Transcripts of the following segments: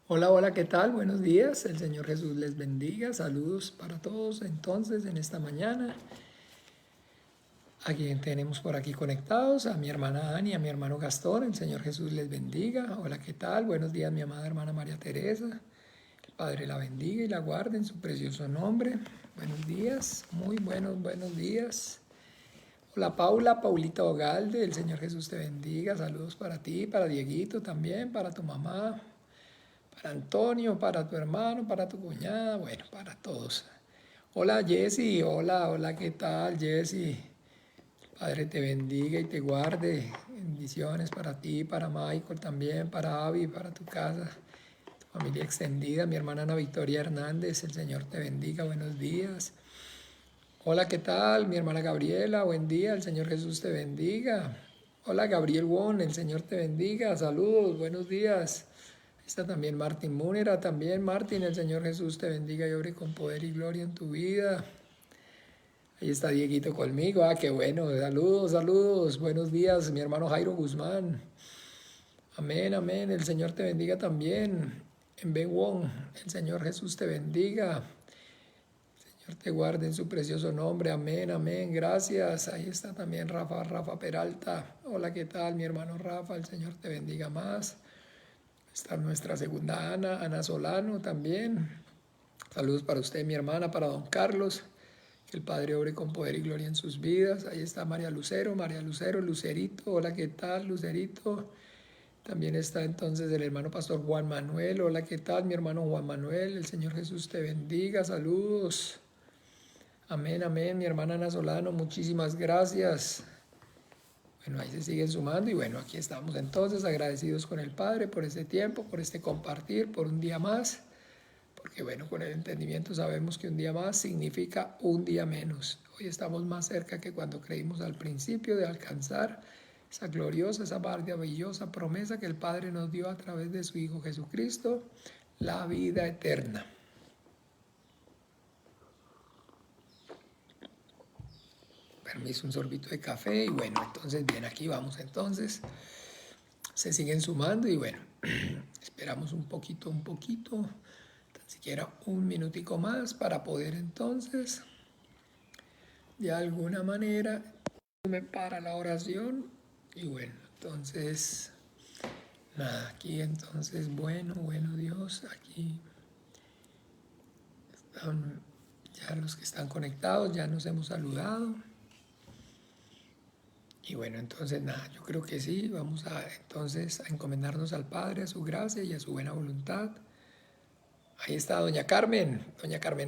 Hola, hola, ¿qué tal? Buenos días. El Señor Jesús les bendiga. Saludos para todos entonces en esta mañana. A quien tenemos por aquí conectados, a mi hermana Ani, a mi hermano Gastón. El Señor Jesús les bendiga. Hola, ¿qué tal? Buenos días, mi amada hermana María Teresa. El Padre la bendiga y la guarde en su precioso nombre. Buenos días, muy buenos días. Hola Paula, Paulita Ogalde, el Señor Jesús te bendiga. Saludos para ti, para Dieguito también, para tu mamá, para Antonio, para tu hermano, para tu cuñada, bueno, para todos. Hola Jessy, hola, ¿qué tal Jessy? Padre te bendiga y te guarde. Bendiciones para ti, para Michael también, para Avi, para tu casa, tu familia extendida, mi hermana Ana Victoria Hernández, el Señor te bendiga, buenos días. Hola, ¿qué tal? Mi hermana Gabriela, buen día, el Señor Jesús te bendiga. Hola, Gabriel Won, el Señor te bendiga, saludos, buenos días. Ahí está también Martín Múnera, también Martín, el Señor Jesús te bendiga y obre con poder y gloria en tu vida. Ahí está Dieguito conmigo, qué bueno, saludos, buenos días, mi hermano Jairo Guzmán. Amén, amén, el Señor te bendiga también. En Ben Won, el Señor Jesús te bendiga. Señor te guarde en su precioso nombre. Amén, amén. Gracias. Ahí está también Rafa Peralta. Hola, ¿qué tal, mi hermano Rafa? El Señor te bendiga más. Está nuestra segunda Ana Solano también. Saludos para usted, mi hermana, para don Carlos. Que el Padre obre con poder y gloria en sus vidas. Ahí está María Lucero, Lucerito. Hola, ¿qué tal, Lucerito? También está entonces el hermano pastor Juan Manuel. Hola, ¿qué tal, mi hermano Juan Manuel? El Señor Jesús te bendiga. Saludos. Amén, amén, mi hermana Ana Solano, muchísimas gracias. Bueno, ahí se siguen sumando y bueno, aquí estamos entonces agradecidos con el Padre por este tiempo, por este compartir, por un día más, porque bueno, con el entendimiento sabemos que un día más significa un día menos. Hoy estamos más cerca que cuando creímos al principio de alcanzar esa gloriosa, esa maravillosa promesa que el Padre nos dio a través de su Hijo Jesucristo, la vida eterna. Permiso, un sorbito de café y bueno, entonces bien, aquí vamos entonces. Se siguen sumando y bueno, esperamos un poquito, tan siquiera un minutico más para poder entonces, de alguna manera, para la oración y bueno, entonces, nada, aquí entonces, bueno Dios, aquí están ya los que están conectados, ya nos hemos saludado. Y bueno, entonces nada, yo creo que sí, vamos a entonces a encomendarnos al Padre, a su gracia y a su buena voluntad. Ahí está doña Carmen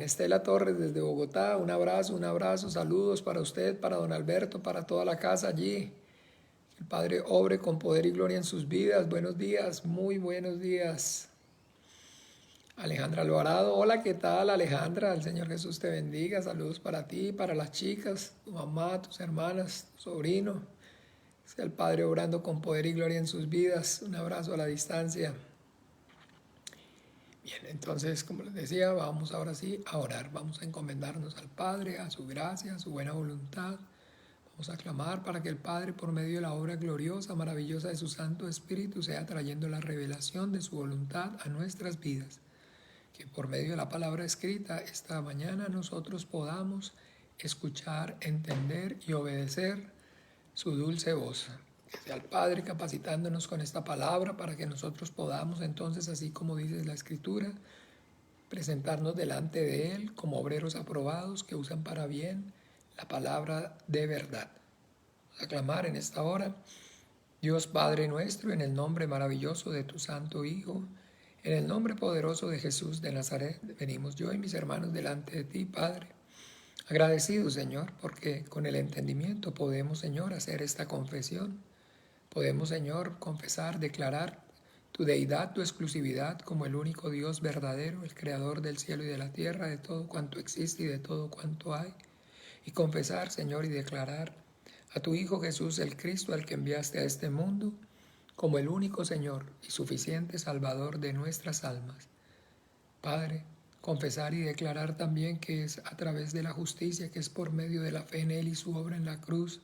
Estela Torres desde Bogotá, un abrazo, saludos para usted, para don Alberto, para toda la casa allí. El Padre obre con poder y gloria en sus vidas. Buenos días, muy buenos días. Alejandra Alvarado, hola, ¿qué tal Alejandra? El Señor Jesús te bendiga, saludos para ti, para las chicas, tu mamá, tus hermanas, tu sobrino. Sea el Padre obrando con poder y gloria en sus vidas. Un abrazo a la distancia. Bien, entonces, como les decía, vamos ahora sí a orar. Vamos a encomendarnos al Padre, a su gracia, a su buena voluntad. Vamos a clamar para que el Padre, por medio de la obra gloriosa, maravillosa de su Santo Espíritu, sea trayendo la revelación de su voluntad a nuestras vidas. Que por medio de la palabra escrita esta mañana nosotros podamos escuchar, entender y obedecer su dulce voz. Que sea el Padre capacitándonos con esta palabra para que nosotros podamos entonces, así como dice la Escritura, presentarnos delante de Él como obreros aprobados que usan para bien la palabra de verdad. Vamos a clamar en esta hora, Dios Padre nuestro, en el nombre maravilloso de tu Santo Hijo, en el nombre poderoso de Jesús de Nazaret, venimos yo y mis hermanos delante de ti, Padre. Agradecidos, Señor, porque con el entendimiento podemos, Señor, hacer esta confesión. Podemos, Señor, confesar, declarar tu deidad, tu exclusividad como el único Dios verdadero, el creador del cielo y de la tierra, de todo cuanto existe y de todo cuanto hay. Y confesar, Señor, y declarar a tu Hijo Jesús, el Cristo, al que enviaste a este mundo, como el único Señor y suficiente Salvador de nuestras almas. Padre, confesar y declarar también que es a través de la justicia, que es por medio de la fe en Él y su obra en la cruz,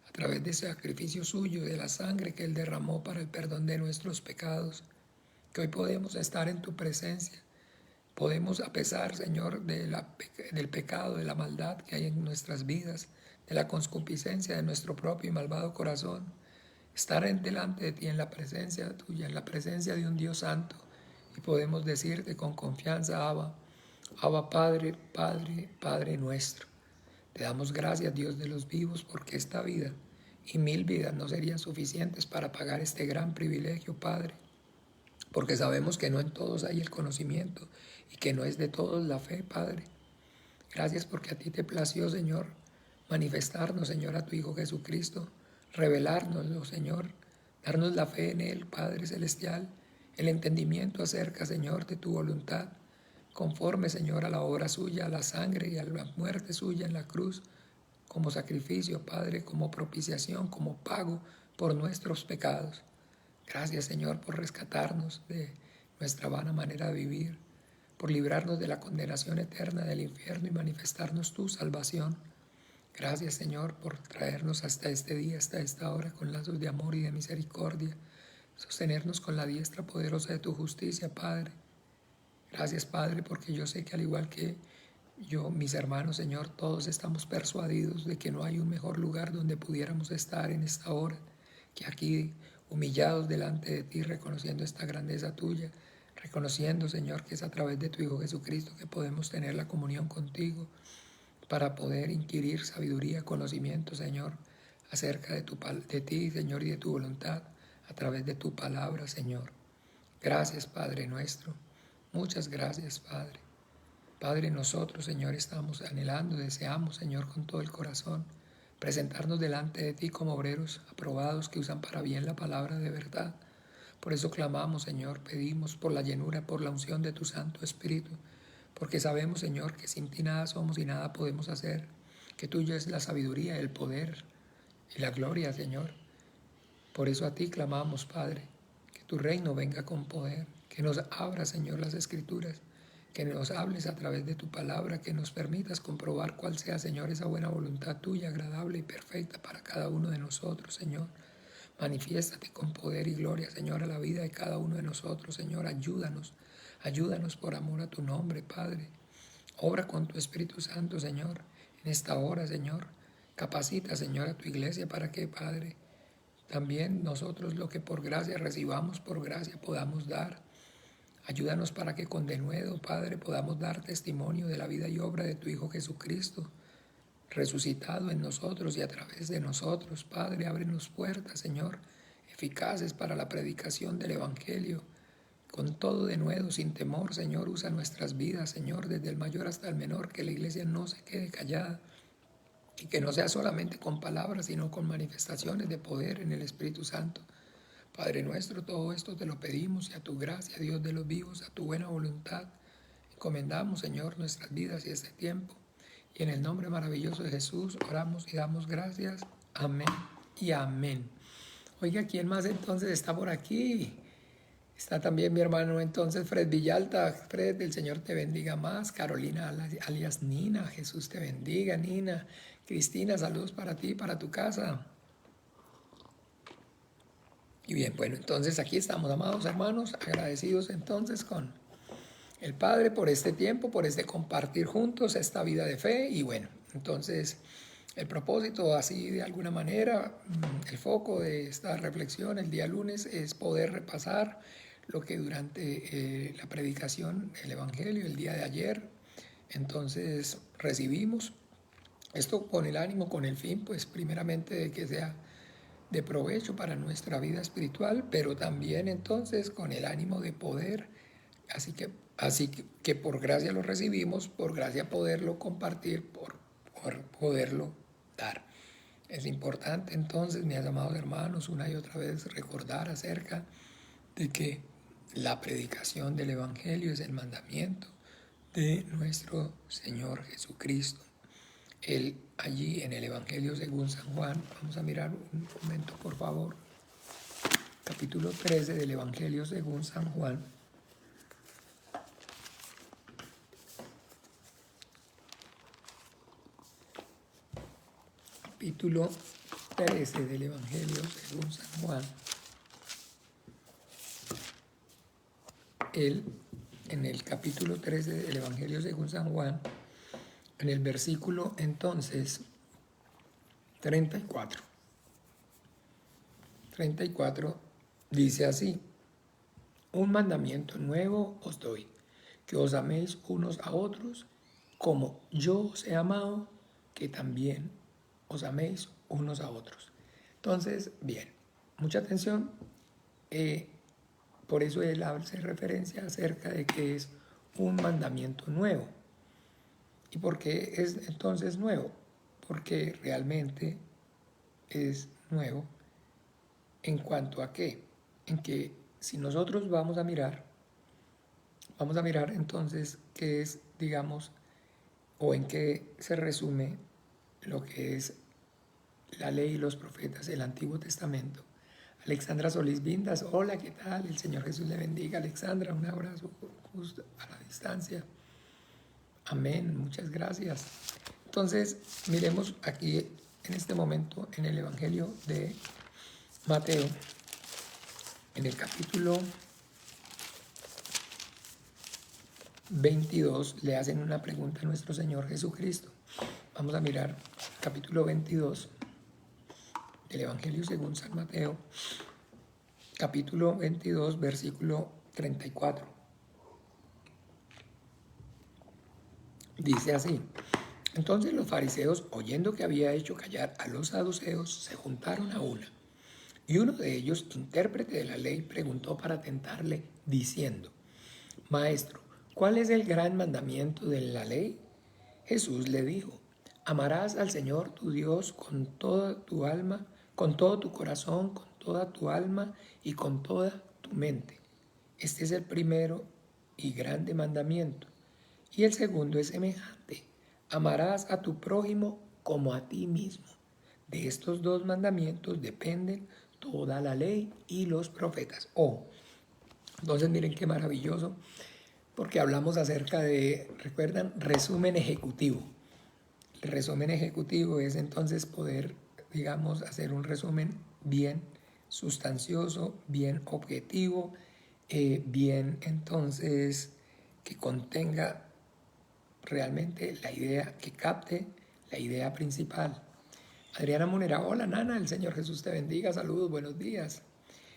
a través de ese sacrificio suyo, de la sangre que Él derramó para el perdón de nuestros pecados, que hoy podemos estar en tu presencia. Podemos, a pesar, Señor, del pecado, de la maldad que hay en nuestras vidas, de la concupiscencia de nuestro propio y malvado corazón, estar delante de ti en la presencia tuya, en la presencia de un Dios santo, y podemos decirte con confianza, Abba, Abba Padre, Padre, Padre nuestro. Te damos gracias, Dios de los vivos, porque esta vida y 1000 vidas no serían suficientes para pagar este gran privilegio, Padre, porque sabemos que no en todos hay el conocimiento y que no es de todos la fe, Padre. Gracias porque a ti te plació, Señor, manifestarnos, Señor, a tu Hijo Jesucristo, revelárnoslo, Señor, darnos la fe en Él, Padre Celestial, el entendimiento acerca, Señor, de tu voluntad, conforme, Señor, a la obra suya, a la sangre y a la muerte suya en la cruz, como sacrificio, Padre, como propiciación, como pago por nuestros pecados. Gracias, Señor, por rescatarnos de nuestra vana manera de vivir, por librarnos de la condenación eterna del infierno y manifestarnos tu salvación. Gracias, Señor, por traernos hasta este día, hasta esta hora, con lazos de amor y de misericordia, sostenernos con la diestra poderosa de tu justicia, Padre. Gracias, Padre, porque yo sé que al igual que yo, mis hermanos, Señor, todos estamos persuadidos de que no hay un mejor lugar donde pudiéramos estar en esta hora que aquí, humillados delante de ti, reconociendo esta grandeza tuya, reconociendo, Señor, que es a través de tu Hijo Jesucristo que podemos tener la comunión contigo para poder inquirir sabiduría, conocimiento, Señor, acerca de ti, Señor, y de tu voluntad, a través de tu palabra, Señor. Gracias, Padre nuestro. Muchas gracias, Padre. Padre, nosotros, Señor, estamos anhelando, deseamos, Señor, con todo el corazón, presentarnos delante de ti como obreros aprobados que usan para bien la palabra de verdad. Por eso clamamos, Señor, pedimos por la llenura, por la unción de tu Santo Espíritu, porque sabemos, Señor, que sin ti nada somos y nada podemos hacer, que tuyo es la sabiduría, el poder y la gloria, Señor. Por eso a ti clamamos, Padre, que tu reino venga con poder, que nos abra, Señor, las Escrituras, que nos hables a través de tu palabra, que nos permitas comprobar cuál sea, Señor, esa buena voluntad tuya, agradable y perfecta para cada uno de nosotros, Señor. Manifiéstate con poder y gloria, Señor, a la vida de cada uno de nosotros, Señor. Ayúdanos por amor a tu nombre, Padre. Obra con tu Espíritu Santo, Señor, en esta hora, Señor. Capacita, Señor, a tu iglesia para que, Padre, también nosotros lo que por gracia recibamos, por gracia podamos dar. Ayúdanos para que con denuedo, Padre, podamos dar testimonio de la vida y obra de tu Hijo Jesucristo, resucitado en nosotros y a través de nosotros. Padre, ábrenos puertas, Señor, eficaces para la predicación del Evangelio. Con todo denuedo, sin temor, Señor, usa nuestras vidas, Señor, desde el mayor hasta el menor, que la iglesia no se quede callada y que no sea solamente con palabras, sino con manifestaciones de poder en el Espíritu Santo. Padre nuestro, todo esto te lo pedimos y a tu gracia, Dios de los vivos, a tu buena voluntad, encomendamos, Señor, nuestras vidas y este tiempo. Y en el nombre maravilloso de Jesús oramos y damos gracias. Amén y amén. Oiga, ¿quién más entonces está por aquí? Está también mi hermano entonces Fred Villalta. Fred, el Señor te bendiga más. Carolina alias Nina, Jesús te bendiga, Nina. Cristina, saludos para ti, para tu casa. Y bien, bueno, entonces aquí estamos, amados hermanos, agradecidos entonces con el Padre por este tiempo, por este compartir juntos esta vida de fe. Y bueno, entonces el propósito así de alguna manera, el foco de esta reflexión el día lunes es poder repasar lo que durante la predicación, el Evangelio, el día de ayer, entonces recibimos. Esto con el ánimo, con el fin, pues primeramente de que sea de provecho para nuestra vida espiritual, pero también entonces con el ánimo de poder, así que por gracia lo recibimos, por gracia poderlo compartir, por poderlo dar. Es importante entonces, mis amados hermanos, una y otra vez recordar acerca de que la predicación del Evangelio es el mandamiento de nuestro Señor Jesucristo. Él allí en el Evangelio según San Juan, vamos a mirar un momento por favor, capítulo 13 del Evangelio según San Juan. Capítulo 13 del Evangelio según San Juan. él, en el capítulo 13 del Evangelio según San Juan, en el versículo entonces 34. 34 dice así: un mandamiento nuevo os doy, que os améis unos a otros, como yo os he amado, que también os améis unos a otros. Entonces, bien, mucha atención. Por eso él hace referencia acerca de que es un mandamiento nuevo. ¿Y por qué es entonces nuevo? Porque realmente es nuevo en cuanto a qué. En que si nosotros vamos a mirar entonces qué es, digamos, o en qué se resume lo que es la ley y los profetas, el Antiguo Testamento. Alexandra Solís Vindas, hola, ¿qué tal? El Señor Jesús le bendiga. Alexandra, un abrazo justo a la distancia. Amén, muchas gracias. Entonces, miremos aquí en este momento en el Evangelio de Mateo, en el capítulo 22, le hacen una pregunta a nuestro Señor Jesucristo. Vamos a mirar capítulo 22 del Evangelio según San Mateo, capítulo 22, versículo 34. Dice así: entonces los fariseos, oyendo que había hecho callar a los saduceos, se juntaron a una. Y uno de ellos, intérprete de la ley, preguntó para tentarle, diciendo: Maestro, ¿cuál es el gran mandamiento de la ley? Jesús le dijo: amarás al Señor tu Dios con toda tu alma, con todo tu corazón, con toda tu alma y con toda tu mente. Este es el primero y grande mandamiento. Y el segundo es semejante: amarás a tu prójimo como a ti mismo. De estos dos mandamientos dependen toda la ley y los profetas. Entonces miren qué maravilloso, porque hablamos acerca de, ¿recuerdan? Resumen ejecutivo. El resumen ejecutivo es entonces poder, digamos, hacer un resumen bien sustancioso, bien objetivo, bien entonces que contenga realmente la idea, que capte la idea principal. Adriana Munera, hola Nana, el Señor Jesús te bendiga, saludos, buenos días.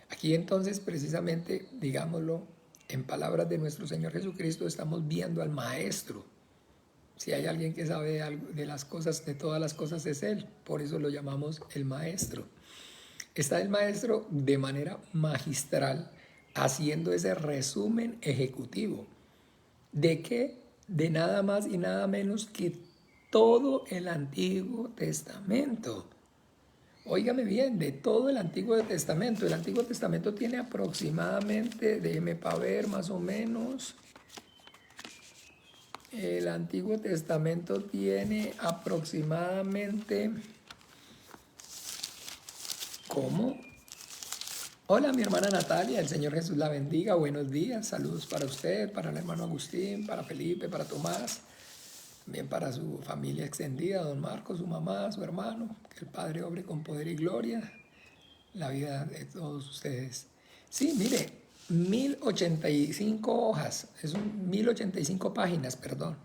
Aquí entonces precisamente, digámoslo, en palabras de nuestro Señor Jesucristo, estamos viendo al Maestro. Si hay alguien que sabe de las cosas, de todas las cosas, es Él. Por eso lo llamamos el Maestro. Está el Maestro de manera magistral haciendo ese resumen ejecutivo. ¿De qué? De nada más y nada menos que todo el Antiguo Testamento. Óigame bien, de todo el Antiguo Testamento. El Antiguo Testamento tiene aproximadamente, déjeme para ver más o menos, el Antiguo Testamento tiene aproximadamente, ¿cómo? Hola, mi hermana Natalia, el Señor Jesús la bendiga, buenos días, saludos para usted, para el hermano Agustín, para Felipe, para Tomás, también para su familia extendida, don Marcos, su mamá, su hermano, que el Padre obre con poder y gloria la vida de todos ustedes. Sí, mire, 1085 hojas, es 1085 páginas, perdón.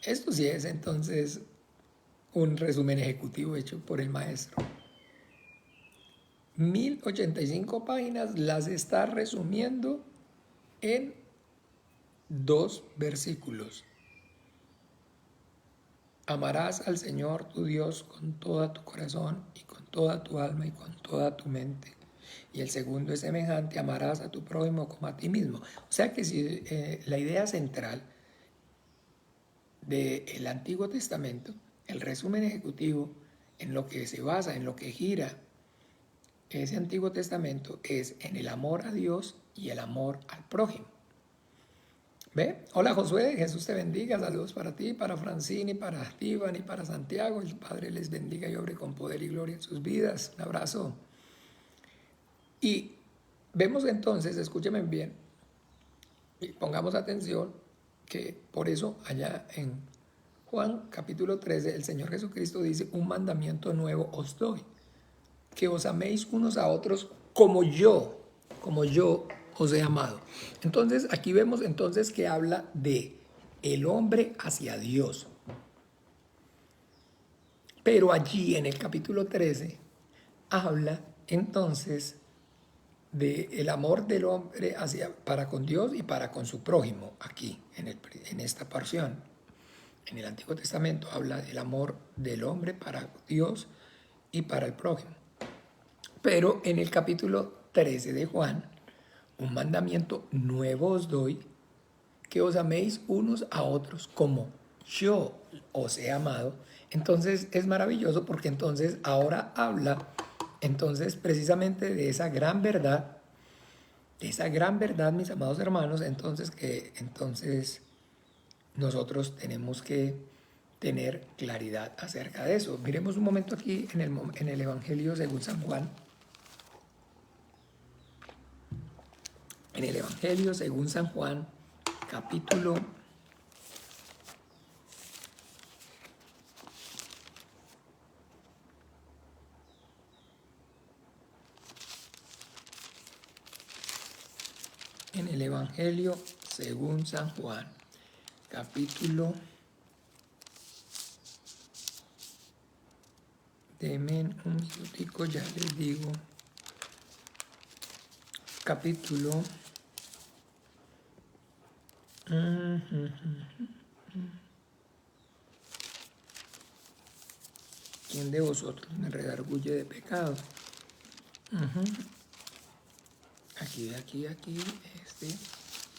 Esto sí es entonces un resumen ejecutivo hecho por el maestro. 1085 páginas las está resumiendo en 2 versículos. Amarás al Señor tu Dios con toda tu corazón y con toda tu alma y con toda tu mente. Y el segundo es semejante: amarás a tu prójimo como a ti mismo. O sea que si la idea central del Antiguo Testamento, el resumen ejecutivo, en lo que se basa, en lo que gira ese Antiguo Testamento, es en el amor a Dios y el amor al prójimo. ¿Ve? Hola Josué, Jesús te bendiga, saludos para ti, para Francine, para Iván y para Santiago. El Padre les bendiga y obre con poder y gloria en sus vidas. Un abrazo. Y vemos entonces, escúcheme bien, y pongamos atención, que por eso allá en Juan capítulo 13, el Señor Jesucristo dice: un mandamiento nuevo os doy, que os améis unos a otros como yo os he amado. Entonces, aquí vemos entonces que habla de el hombre hacia Dios. Pero allí en el capítulo 13 habla entonces de el amor del hombre para con Dios y para con su prójimo, aquí en esta porción. En el Antiguo Testamento habla del amor del hombre para Dios y para el prójimo. Pero en el capítulo 13 de Juan, un mandamiento nuevo os doy, que os améis unos a otros como yo os he amado. Entonces es maravilloso porque entonces ahora habla entonces precisamente de esa gran verdad, mis amados hermanos, entonces nosotros tenemos que tener claridad acerca de eso. Miremos un momento aquí en el Evangelio según San Juan. En el Evangelio según San Juan, capítulo en el Evangelio según San Juan, capítulo, denme un minutico, ya les digo, capítulo, ¿quién de vosotros me redarguye de pecado? Aquí, este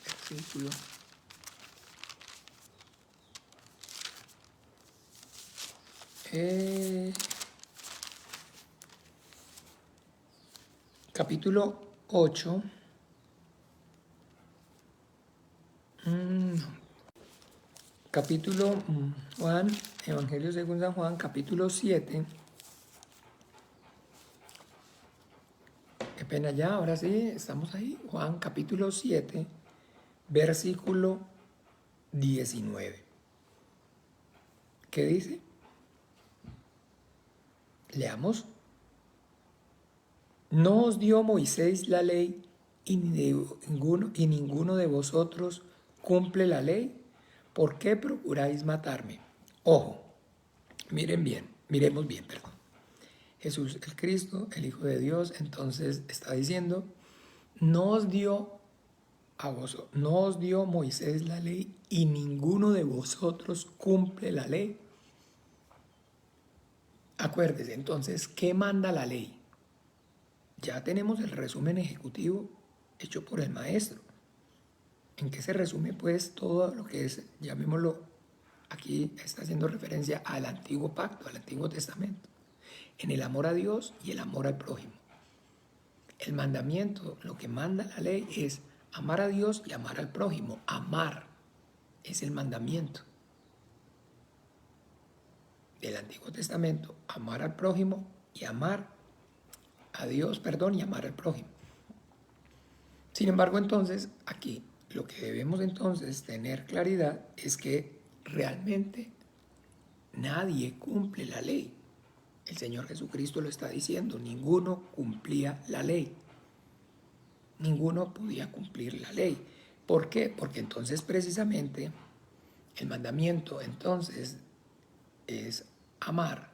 versículo. Capítulo 8. Capítulo Juan, Evangelio según San Juan, capítulo 7. Qué pena ya, ahora sí, estamos ahí. Juan, capítulo 7, versículo 19. ¿Qué dice? Leamos. No os dio Moisés la ley y ninguno de vosotros cumple la ley. ¿Por qué procuráis matarme? Ojo, miremos bien, perdón. Jesús el Cristo, el Hijo de Dios, entonces está diciendo, no os dio Moisés la ley y ninguno de vosotros cumple la ley. Acuérdese, entonces, ¿qué manda la ley? Ya tenemos el resumen ejecutivo hecho por el maestro. ¿En qué se resume pues todo lo que es, llamémoslo, aquí está haciendo referencia al antiguo pacto, al Antiguo Testamento, en el amor a Dios y el amor al prójimo? El mandamiento, lo que manda la ley es amar a Dios y amar al prójimo. Amar es el mandamiento del Antiguo Testamento, amar al prójimo y amar a Dios, y amar al prójimo. Sin embargo, entonces, aquí lo que debemos entonces tener claridad es que realmente nadie cumple la ley. El Señor Jesucristo lo está diciendo, ninguno cumplía la ley. Ninguno podía cumplir la ley. ¿Por qué? Porque entonces precisamente el mandamiento entonces es amar.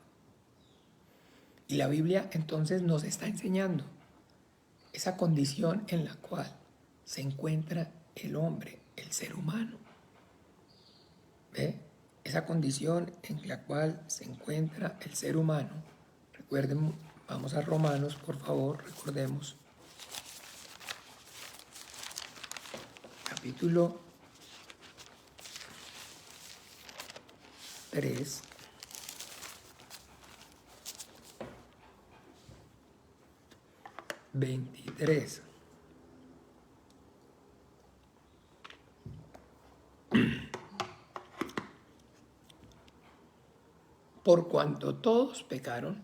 Y la Biblia entonces nos está enseñando esa condición en la cual se encuentra el hombre, el ser humano. ¿Ve? Esa condición en la cual se encuentra el ser humano. Recuerden, vamos a Romanos, por favor, recordemos. Capítulo 3. (23) Por cuanto todos pecaron,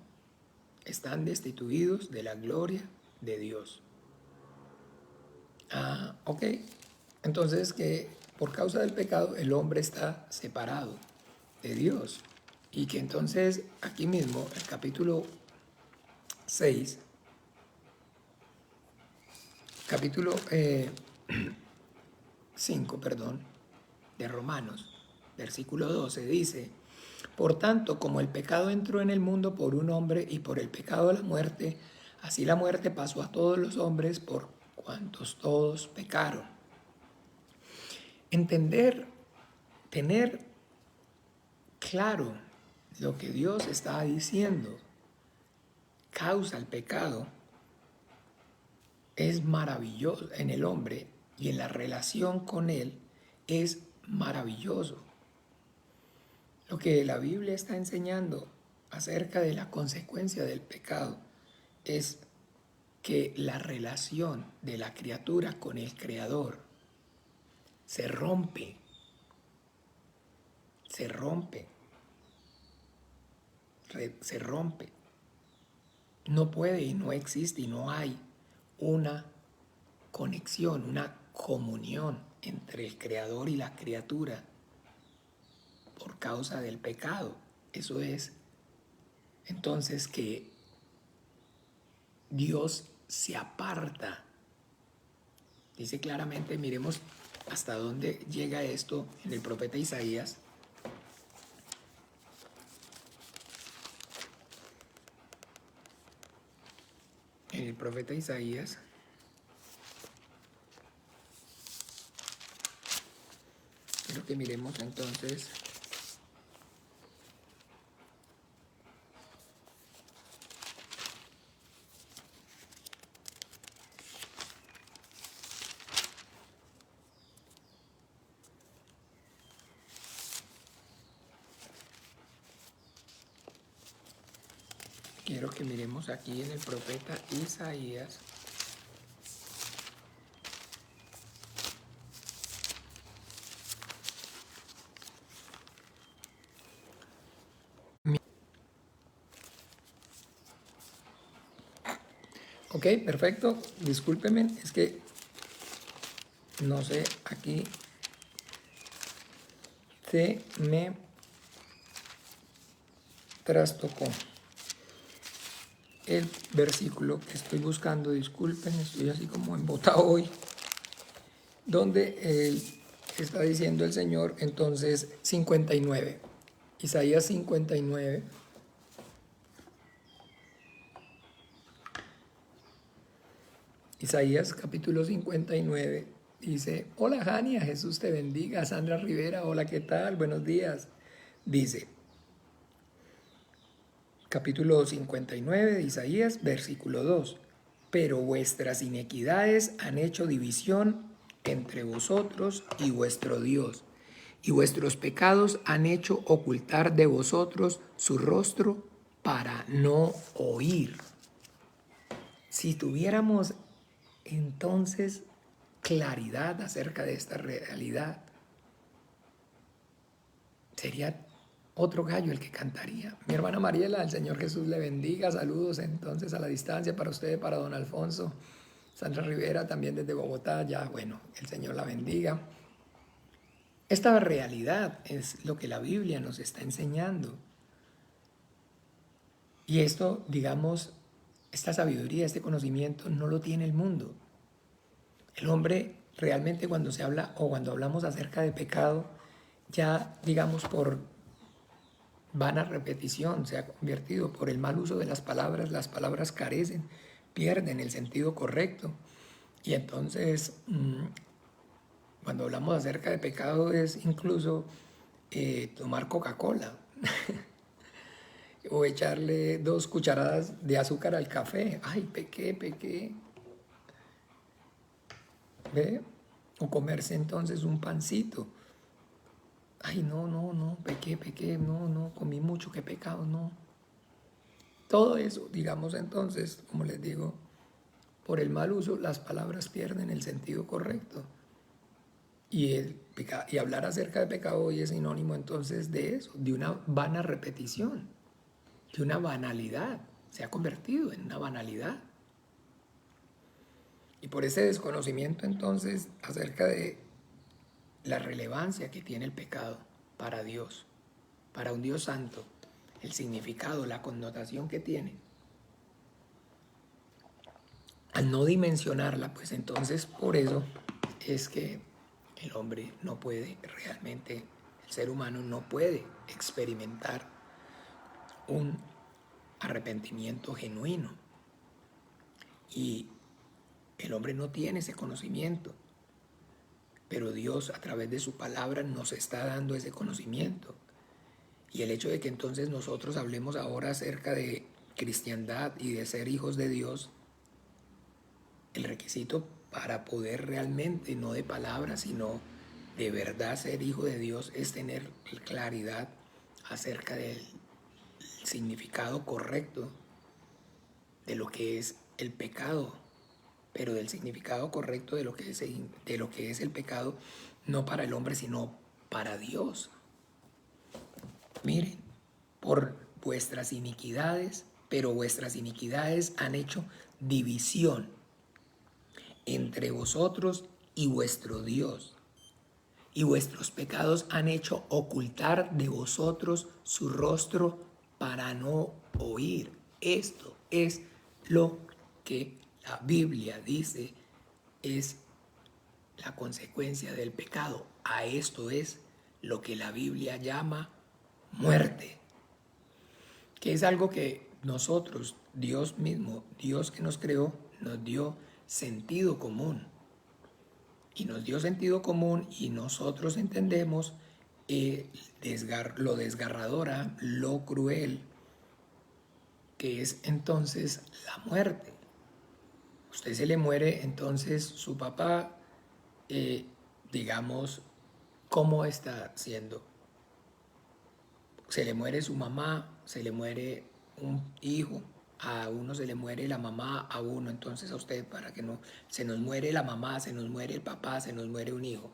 están destituidos de la gloria de Dios. Ok. Entonces que por causa del pecado el hombre está separado de Dios. Y que entonces aquí mismo, el capítulo 6, capítulo 5, de Romanos, versículo 12, dice: por tanto, como el pecado entró en el mundo por un hombre y por el pecado la muerte, así la muerte pasó a todos los hombres por cuantos todos pecaron. Entender, tener claro lo que Dios está diciendo causa el pecado es maravilloso en el hombre y en la relación con él es maravilloso. Lo que la Biblia está enseñando acerca de la consecuencia del pecado es que la relación de la criatura con el Creador se rompe, se rompe, se rompe. No puede y no existe y no hay una conexión, una comunión entre el Creador y la criatura por causa del pecado. Eso es entonces que Dios se aparta. Dice claramente, miremos hasta dónde llega esto en el profeta Isaías. En el profeta Isaías, quiero que miremos entonces quiero que miremos aquí en el profeta Isaías. Ok, perfecto. Discúlpenme, es que no sé, aquí se me trastocó el versículo que estoy buscando. Disculpen, estoy así como embotado hoy. Donde está diciendo el Señor, entonces 59. Isaías 59. Isaías capítulo 59 dice: hola Jania, Jesús te bendiga. Sandra Rivera, hola, ¿qué tal? Buenos días. Dice, capítulo 59 de Isaías, versículo 2: pero vuestras inequidades han hecho división entre vosotros y vuestro Dios, y vuestros pecados han hecho ocultar de vosotros su rostro para no oír. Si tuviéramos entonces claridad acerca de esta realidad, sería otro gallo el que cantaría. Mi hermana Mariela, el Señor Jesús le bendiga. Saludos entonces a la distancia para usted, para don Alfonso. Sandra Rivera también desde Bogotá, ya bueno, el Señor la bendiga. Esta realidad es lo que la Biblia nos está enseñando. Y esto, digamos, esta sabiduría, este conocimiento no lo tiene el mundo. El hombre realmente cuando se habla o cuando hablamos acerca de pecado, ya digamos por vana repetición se ha convertido por el mal uso de las palabras carecen, pierden el sentido correcto. Y entonces, cuando hablamos acerca de pecado es incluso tomar Coca-Cola o echarle 2 cucharadas de azúcar al café. Ay, pequé. ¿Ve? O comerse entonces un pancito. Ay, no, pequé, no, comí mucho, qué pecado, no. Todo eso, digamos entonces, como les digo, por el mal uso, las palabras pierden el sentido correcto. Y hablar acerca de pecado hoy es sinónimo entonces de eso, de una vana repetición, de una banalidad. Se ha convertido en una banalidad. Y por ese desconocimiento entonces acerca de la relevancia que tiene el pecado para Dios, para un Dios santo, el significado, la connotación que tiene. al no dimensionarla, pues entonces por eso es que el hombre no puede realmente, el ser humano no puede experimentar un arrepentimiento genuino. Y el hombre no tiene ese conocimiento, pero Dios a través de su palabra nos está dando ese conocimiento. Y el hecho de que entonces nosotros hablemos ahora acerca de cristiandad y de ser hijos de Dios, el requisito para poder realmente, no de palabras, sino de verdad ser hijo de Dios, es tener claridad acerca del significado correcto de lo que es el pecado, pero del significado correcto de lo que es el pecado, no para el hombre, sino para Dios. Miren, por vuestras iniquidades, pero vuestras iniquidades han hecho división entre vosotros y vuestro Dios, y vuestros pecados han hecho ocultar de vosotros su rostro para no oír. Esto es lo que la Biblia dice es la consecuencia del pecado. A esto es lo que la Biblia llama muerte, que es algo que nosotros, Dios mismo, Dios que nos creó, nos dio sentido común. Y nos dio sentido común y nosotros entendemos lo desgarradora, lo cruel, que es entonces la muerte. Usted se le muere entonces su papá, digamos, ¿cómo está siendo? Se le muere su mamá, se le muere un hijo, a uno se le muere la mamá, a uno, entonces a usted, para que no, se nos muere la mamá, se nos muere el papá, se nos muere un hijo.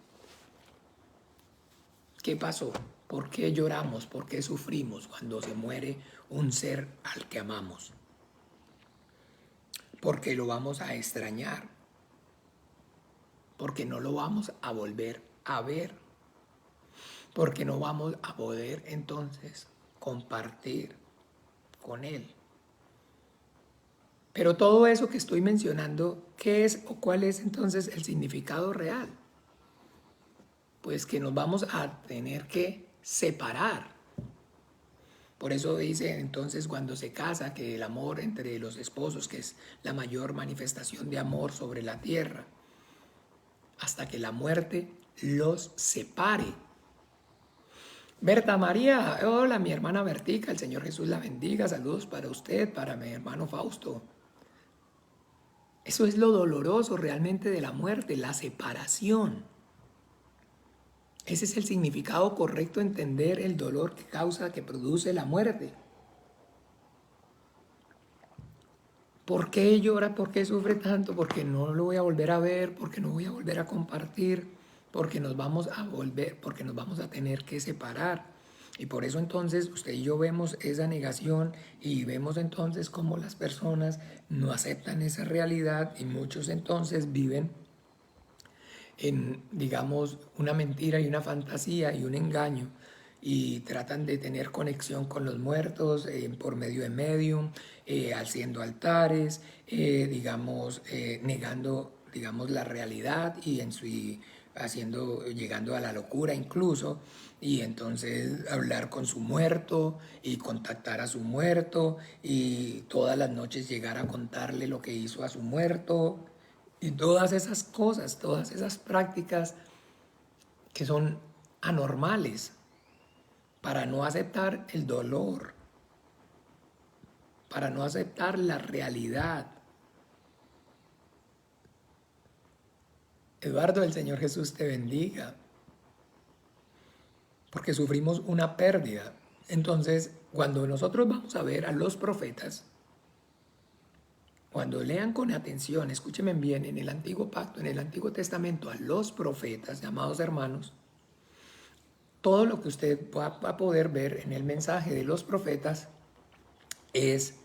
¿Qué pasó? ¿Por qué lloramos? ¿Por qué sufrimos cuando se muere un ser al que amamos? Porque lo vamos a extrañar, porque no lo vamos a volver a ver, porque no vamos a poder entonces compartir con él. Pero todo eso que estoy mencionando, ¿qué es o cuál es entonces el significado real? Pues que nos vamos a tener que separar. Por eso dice entonces cuando se casa que el amor entre los esposos, que es la mayor manifestación de amor sobre la tierra, hasta que la muerte los separe. Berta María, hola mi hermana Bertica, el Señor Jesús la bendiga, saludos para usted, para mi hermano Fausto. Eso es lo doloroso realmente de la muerte, la separación. Ese es el significado correcto, entender el dolor que causa, que produce la muerte. ¿Por qué llora? ¿Por qué sufre tanto? Porque no lo voy a volver a ver, porque no voy a volver a compartir, porque nos vamos a volver, porque nos vamos a tener que separar. Y por eso entonces usted y yo vemos esa negación y vemos entonces cómo las personas no aceptan esa realidad y muchos entonces viven en, digamos, una mentira y una fantasía y un engaño y tratan de tener conexión con los muertos por medio de medium, haciendo altares, digamos, negando, digamos, la realidad y haciendo, llegando a la locura incluso, y entonces hablar con su muerto y contactar a su muerto y todas las noches llegar a contarle lo que hizo a su muerto y todas esas cosas, todas esas prácticas que son anormales para no aceptar el dolor, para no aceptar la realidad. Eduardo, el Señor Jesús te bendiga, porque sufrimos una pérdida. Entonces, cuando nosotros vamos a ver a los profetas, cuando lean con atención, escúchenme bien, en el Antiguo Pacto, en el Antiguo Testamento, a los profetas, llamados hermanos, todo lo que usted va a poder ver en el mensaje de los profetas es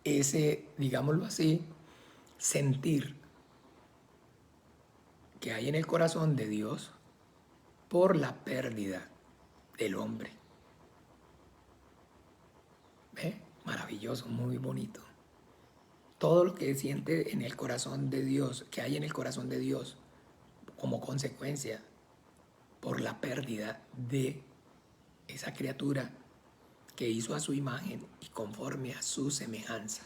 ese, digámoslo así, sentir que hay en el corazón de Dios por la pérdida del hombre. ¿Ve? Maravilloso, muy bonito. todo lo que siente en el corazón de Dios, que hay en el corazón de Dios, como consecuencia por la pérdida de esa criatura que hizo a su imagen y conforme a su semejanza.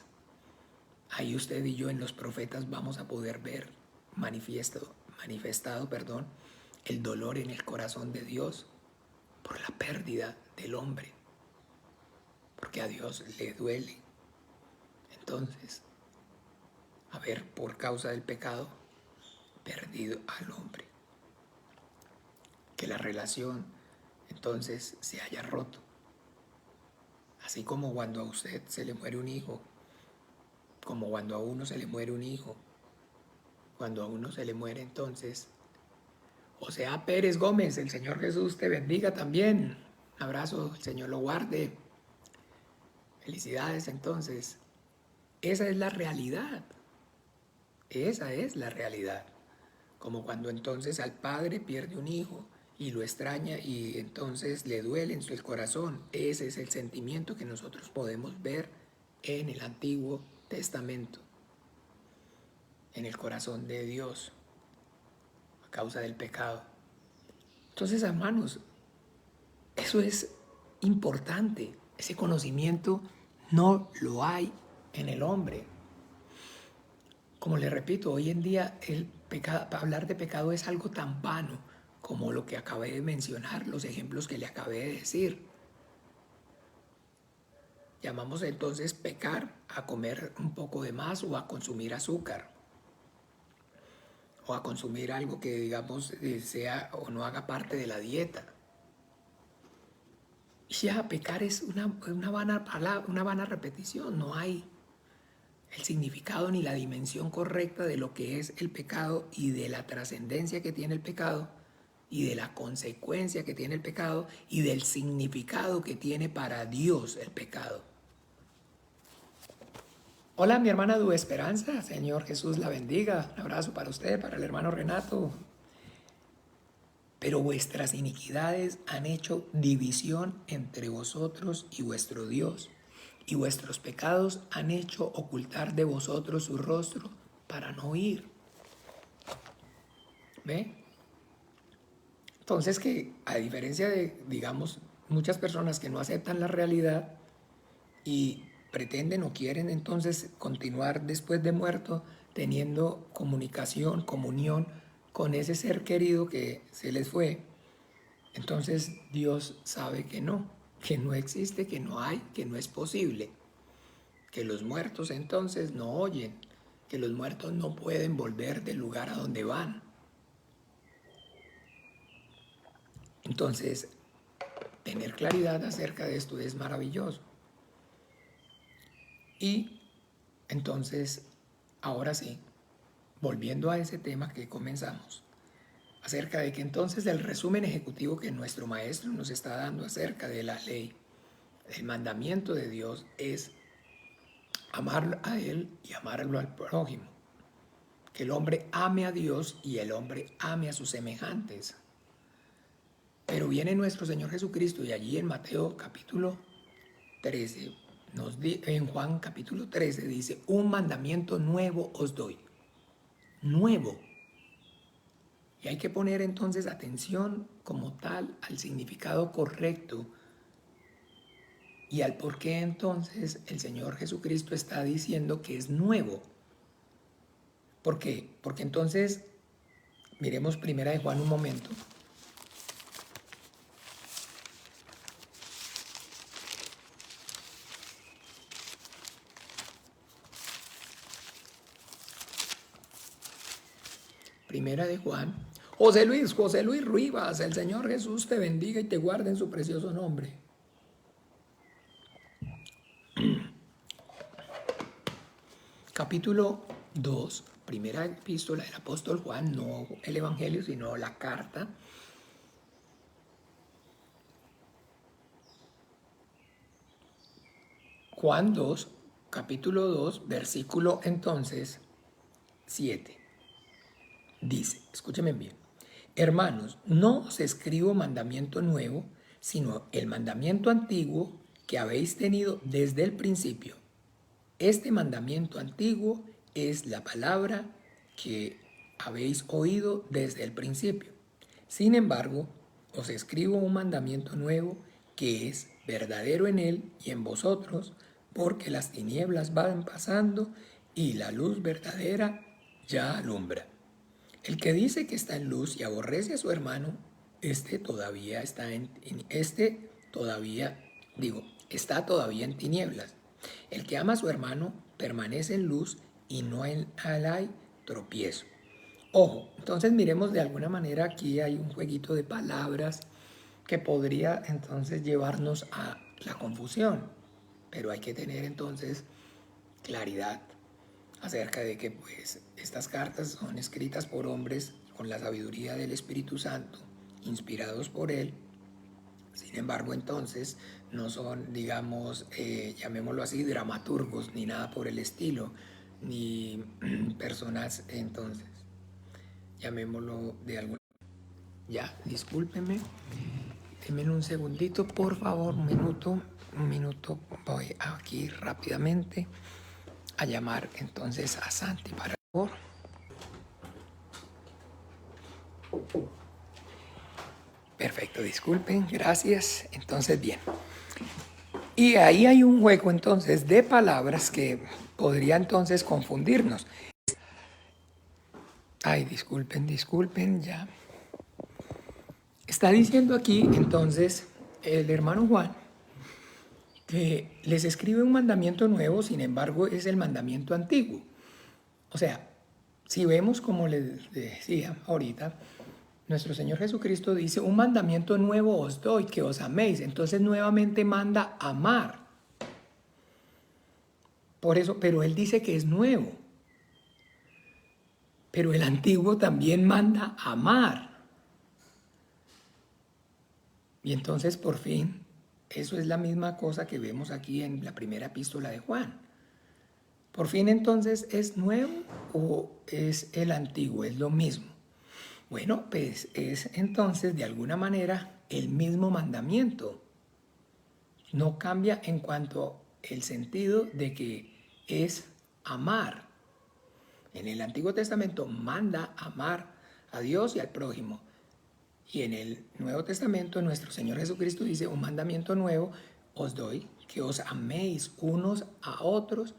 Ahí usted y yo en los profetas vamos a poder ver manifestado, el dolor en el corazón de Dios por la pérdida del hombre, porque a Dios le duele. Entonces, haber por causa del pecado perdido al hombre, que la relación entonces se haya roto. Así como cuando a usted se le muere un hijo, como cuando a uno se le muere un hijo, cuando a uno se le muere entonces, o sea, Pérez Gómez, el Señor Jesús te bendiga también. Un abrazo, el Señor lo guarde. Felicidades entonces. Esa es la realidad. Esa es la realidad. Como cuando entonces al padre pierde un hijo y lo extraña y entonces le duele en el corazón. Ese es el sentimiento que nosotros podemos ver en el Antiguo Testamento, en el corazón de Dios, a causa del pecado. Entonces, hermanos, eso es importante. Ese conocimiento no lo hay en el hombre. Como le repito, hoy en día hablar de pecado es algo tan vano como lo que acabé de mencionar, los ejemplos que le acabé de decir. Llamamos entonces pecar a comer un poco de más o a consumir azúcar o a consumir algo que digamos sea o no haga parte de la dieta. Y ya pecar es una vana palabra, una vana repetición, no hay el significado ni la dimensión correcta de lo que es el pecado y de la trascendencia que tiene el pecado y de la consecuencia que tiene el pecado y del significado que tiene para Dios el pecado. Hola, mi hermana Du Esperanza, Señor Jesús la bendiga. Un abrazo para usted, para el hermano Renato. Pero vuestras iniquidades han hecho división entre vosotros y vuestro Dios, y vuestros pecados han hecho ocultar de vosotros su rostro para no oír. ¿Ve? Entonces que a diferencia de, digamos, muchas personas que no aceptan la realidad y pretenden o quieren entonces continuar después de muerto teniendo comunicación, comunión con ese ser querido que se les fue, entonces Dios sabe que no existe, que no hay, que no es posible, que los muertos entonces no oyen, que los muertos no pueden volver del lugar a donde van. Entonces, tener claridad acerca de esto es maravilloso. Y entonces, ahora sí, volviendo a ese tema que comenzamos, acerca de que entonces el resumen ejecutivo que nuestro maestro nos está dando acerca de la ley, el mandamiento de Dios es amarlo a Él y amarlo al prójimo. Que el hombre ame a Dios y el hombre ame a sus semejantes. Pero viene nuestro Señor Jesucristo y allí en Mateo capítulo 13, en Juan capítulo 13 dice, un mandamiento nuevo os doy. Nuevo. Y hay que poner entonces atención como tal al significado correcto y al por qué entonces el Señor Jesucristo está diciendo que es nuevo. ¿Por qué? Porque entonces, miremos primera de Juan un momento. Primera de Juan. José Luis Rivas, el Señor Jesús te bendiga y te guarde en su precioso nombre. Capítulo 2, primera epístola del apóstol Juan, no el Evangelio, sino la carta. Juan 2, capítulo 2, versículo entonces 7. Dice, escúcheme bien, hermanos, no os escribo mandamiento nuevo, sino el mandamiento antiguo que habéis tenido desde el principio. Este mandamiento antiguo es la palabra que habéis oído desde el principio. Sin embargo, os escribo un mandamiento nuevo que es verdadero en él y en vosotros, porque las tinieblas van pasando y la luz verdadera ya alumbra. El que dice que está en luz y aborrece a su hermano, está todavía en tinieblas. El que ama a su hermano permanece en luz y no hay tropiezo. Ojo, entonces miremos de alguna manera aquí hay un jueguito de palabras que podría entonces llevarnos a la confusión, pero hay que tener entonces claridad acerca de que pues estas cartas son escritas por hombres con la sabiduría del Espíritu Santo, inspirados por él. Sin embargo, entonces no son, digamos, llamémoslo así, dramaturgos ni nada por el estilo, ni personas, entonces, llamémoslo de alguna. Ya, discúlpenme, denme un segundito, por favor, un minuto, voy aquí rápidamente a llamar entonces a Santi para favor. Perfecto, disculpen, gracias. Entonces, bien. Y ahí hay un juego entonces de palabras que podría entonces confundirnos. Ay, disculpen, ya. Está diciendo aquí entonces el hermano Juan que les escribe un mandamiento nuevo, sin embargo es el mandamiento antiguo. O sea, si vemos como les decía ahorita, nuestro Señor Jesucristo dice, un mandamiento nuevo os doy, que os améis. Entonces nuevamente manda amar. Por eso, pero Él dice que es nuevo. Pero el antiguo también manda amar. Y entonces por fin, eso es la misma cosa que vemos aquí en la primera epístola de Juan. Por fin entonces, ¿es nuevo o es el antiguo? Es lo mismo. Bueno, pues es entonces de alguna manera el mismo mandamiento. No cambia en cuanto el sentido de que es amar. En el Antiguo Testamento manda amar a Dios y al prójimo. Y en el Nuevo Testamento nuestro Señor Jesucristo dice, un mandamiento nuevo os doy, que os améis unos a otros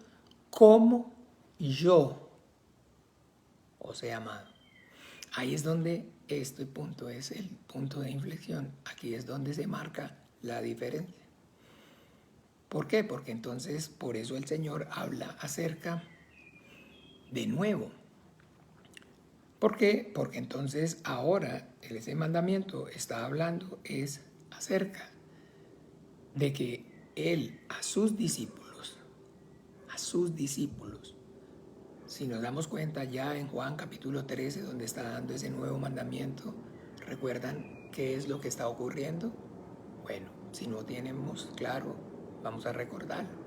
como yo os he amado. Ahí es donde este punto es el punto de inflexión. Aquí es donde se marca la diferencia. ¿Por qué? Porque entonces por eso el Señor habla acerca de nuevo. ¿Por qué? Porque entonces ahora ese mandamiento está hablando es acerca de que Él a sus discípulos, si nos damos cuenta ya en Juan capítulo 13, donde está dando ese nuevo mandamiento, ¿recuerdan qué es lo que está ocurriendo? Bueno, si no tenemos claro, vamos a recordarlo.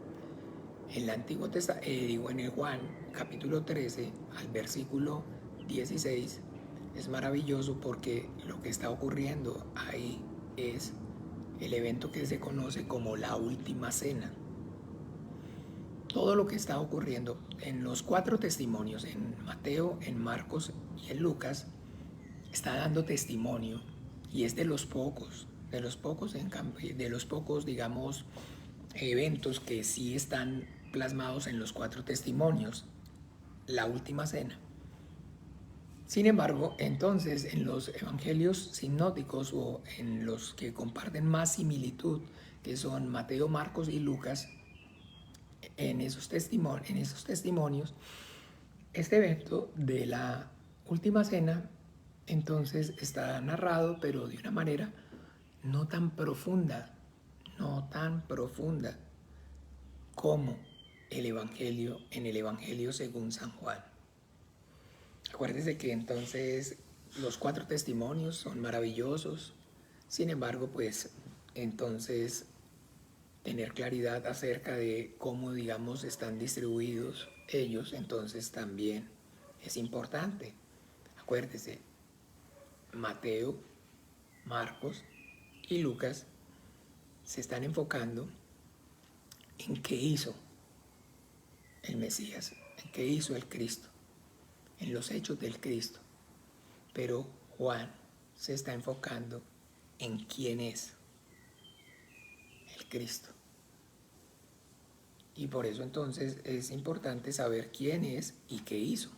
En el Antiguo Testamento, en el Juan capítulo 13, al versículo 16, es maravilloso porque lo que está ocurriendo ahí es el evento que se conoce como la última cena. Todo lo que está ocurriendo en los 4 testimonios, en Mateo, en Marcos y en Lucas, está dando testimonio y es de los pocos, digamos, eventos que sí están plasmados en los 4 testimonios, la última cena. Sin embargo, entonces en los evangelios sinópticos o en los que comparten más similitud, que son Mateo, Marcos y Lucas, en esos testimonios, este evento de la última cena entonces está narrado, pero de una manera no tan profunda como el evangelio, en el evangelio según San Juan. Acuérdese que entonces los 4 testimonios son maravillosos, sin embargo, pues entonces tener claridad acerca de cómo, digamos, están distribuidos ellos, entonces también es importante. Acuérdese, Mateo, Marcos y Lucas se están enfocando en qué hizo el Mesías, en qué hizo el Cristo, en los hechos del Cristo. Pero Juan se está enfocando en quién es el Cristo. Y por eso entonces es importante saber quién es y qué hizo.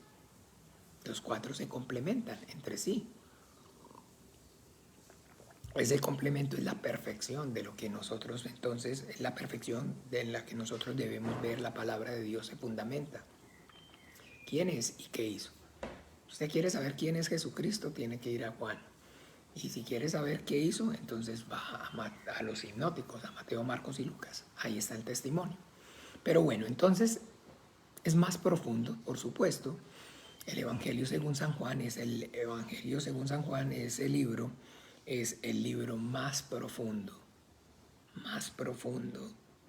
Los cuatro se complementan entre sí. Ese complemento es la perfección de lo que nosotros, entonces, es la perfección de la que nosotros debemos ver la palabra de Dios se fundamenta. ¿Quién es y qué hizo? Usted quiere saber quién es Jesucristo, tiene que ir a Juan. Y si quiere saber qué hizo, entonces va a los sinópticos, a Mateo, Marcos y Lucas. Ahí está el testimonio. Pero bueno, entonces es más profundo, por supuesto. El Evangelio según San Juan es el Evangelio según San Juan es el libro más profundo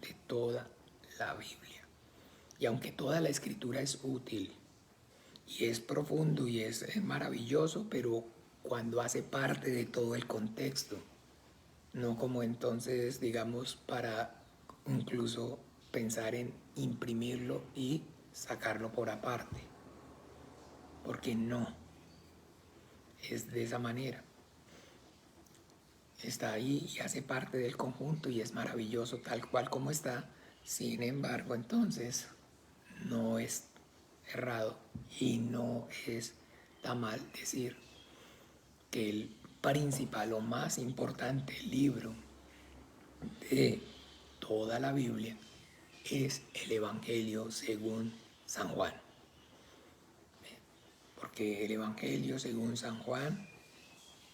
de toda la Biblia. Y aunque toda la escritura es útil y es profundo y es maravilloso, pero cuando hace parte de todo el contexto, no como entonces, digamos, para incluso pensar en imprimirlo y sacarlo por aparte, porque no es de esa manera. Está ahí y hace parte del conjunto y es maravilloso tal cual como está. Sin embargo, entonces no es errado y no está mal decir que el principal o más importante libro de toda la Biblia es el Evangelio según San Juan. Porque el Evangelio según San Juan,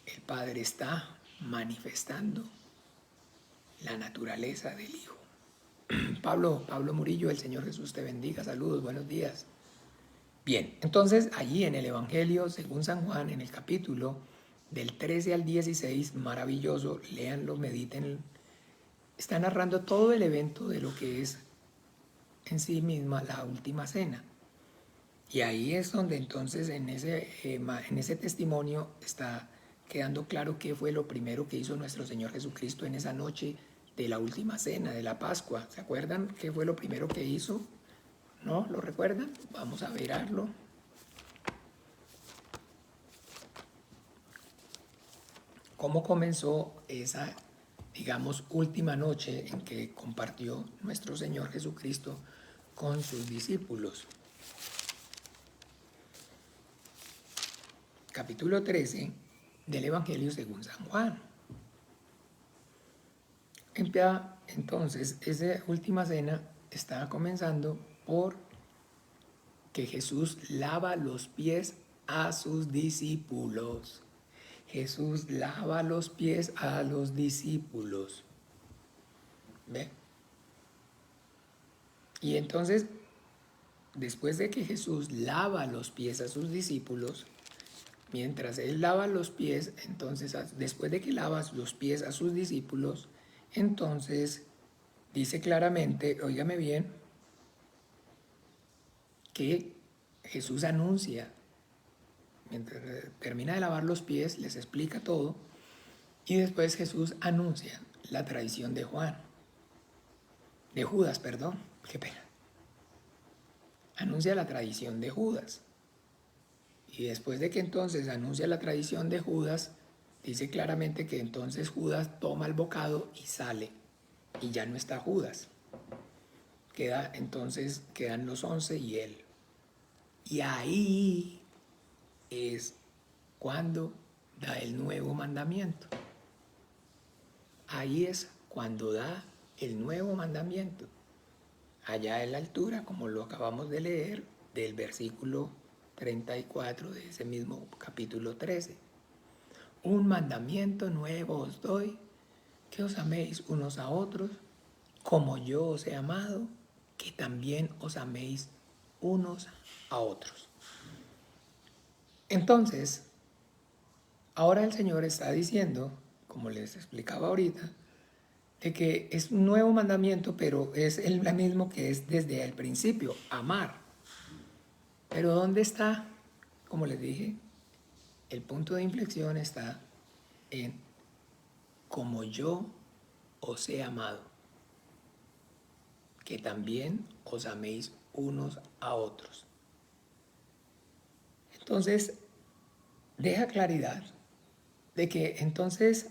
el Padre está manifestando la naturaleza del Hijo. Pablo Murillo, el Señor Jesús te bendiga, saludos, buenos días. Bien, entonces allí en el Evangelio según San Juan, en el capítulo del 13 al 16, maravilloso, léanlo, mediten, está narrando todo el evento de lo que es en sí misma la última cena. Y ahí es donde entonces en ese testimonio está quedando claro qué fue lo primero que hizo nuestro Señor Jesucristo en esa noche de la última cena, de la Pascua. ¿Se acuerdan qué fue lo primero que hizo? ¿No? ¿Lo recuerdan? Vamos a verlo. ¿Cómo comenzó esa, digamos, última noche en que compartió nuestro Señor Jesucristo con sus discípulos? Capítulo 13 del Evangelio según San Juan. Entonces, esa última cena está comenzando por que Jesús lava los pies a sus discípulos. Jesús lava los pies a los discípulos. ¿Ve? Y entonces, después de que Jesús lava los pies a sus discípulos, mientras Él lava los pies, entonces, después de que lavas los pies a sus discípulos, entonces dice claramente, óigame bien, que Jesús anuncia, mientras termina de lavar los pies, les explica todo, y después Jesús anuncia la traición de Judas, perdón, qué pena. Anuncia la traición de Judas. Y después de que entonces anuncia la traición de Judas, dice claramente que entonces Judas toma el bocado y sale, y ya no está Judas. Quedan los 11 y él. Y ahí es cuando da el nuevo mandamiento. Ahí es cuando da el nuevo mandamiento. Allá en la altura, como lo acabamos de leer, del versículo 34 de ese mismo capítulo 13. Un mandamiento nuevo os doy, que os améis unos a otros, como yo os he amado, que también os améis unos a otros. Entonces, ahora el Señor está diciendo, como les explicaba ahorita, de que es un nuevo mandamiento, pero es el mismo que es desde el principio, amar. Pero ¿dónde está? Como les dije, el punto de inflexión está en como yo os he amado, que también os améis unos a otros. Entonces, deja claridad de que entonces,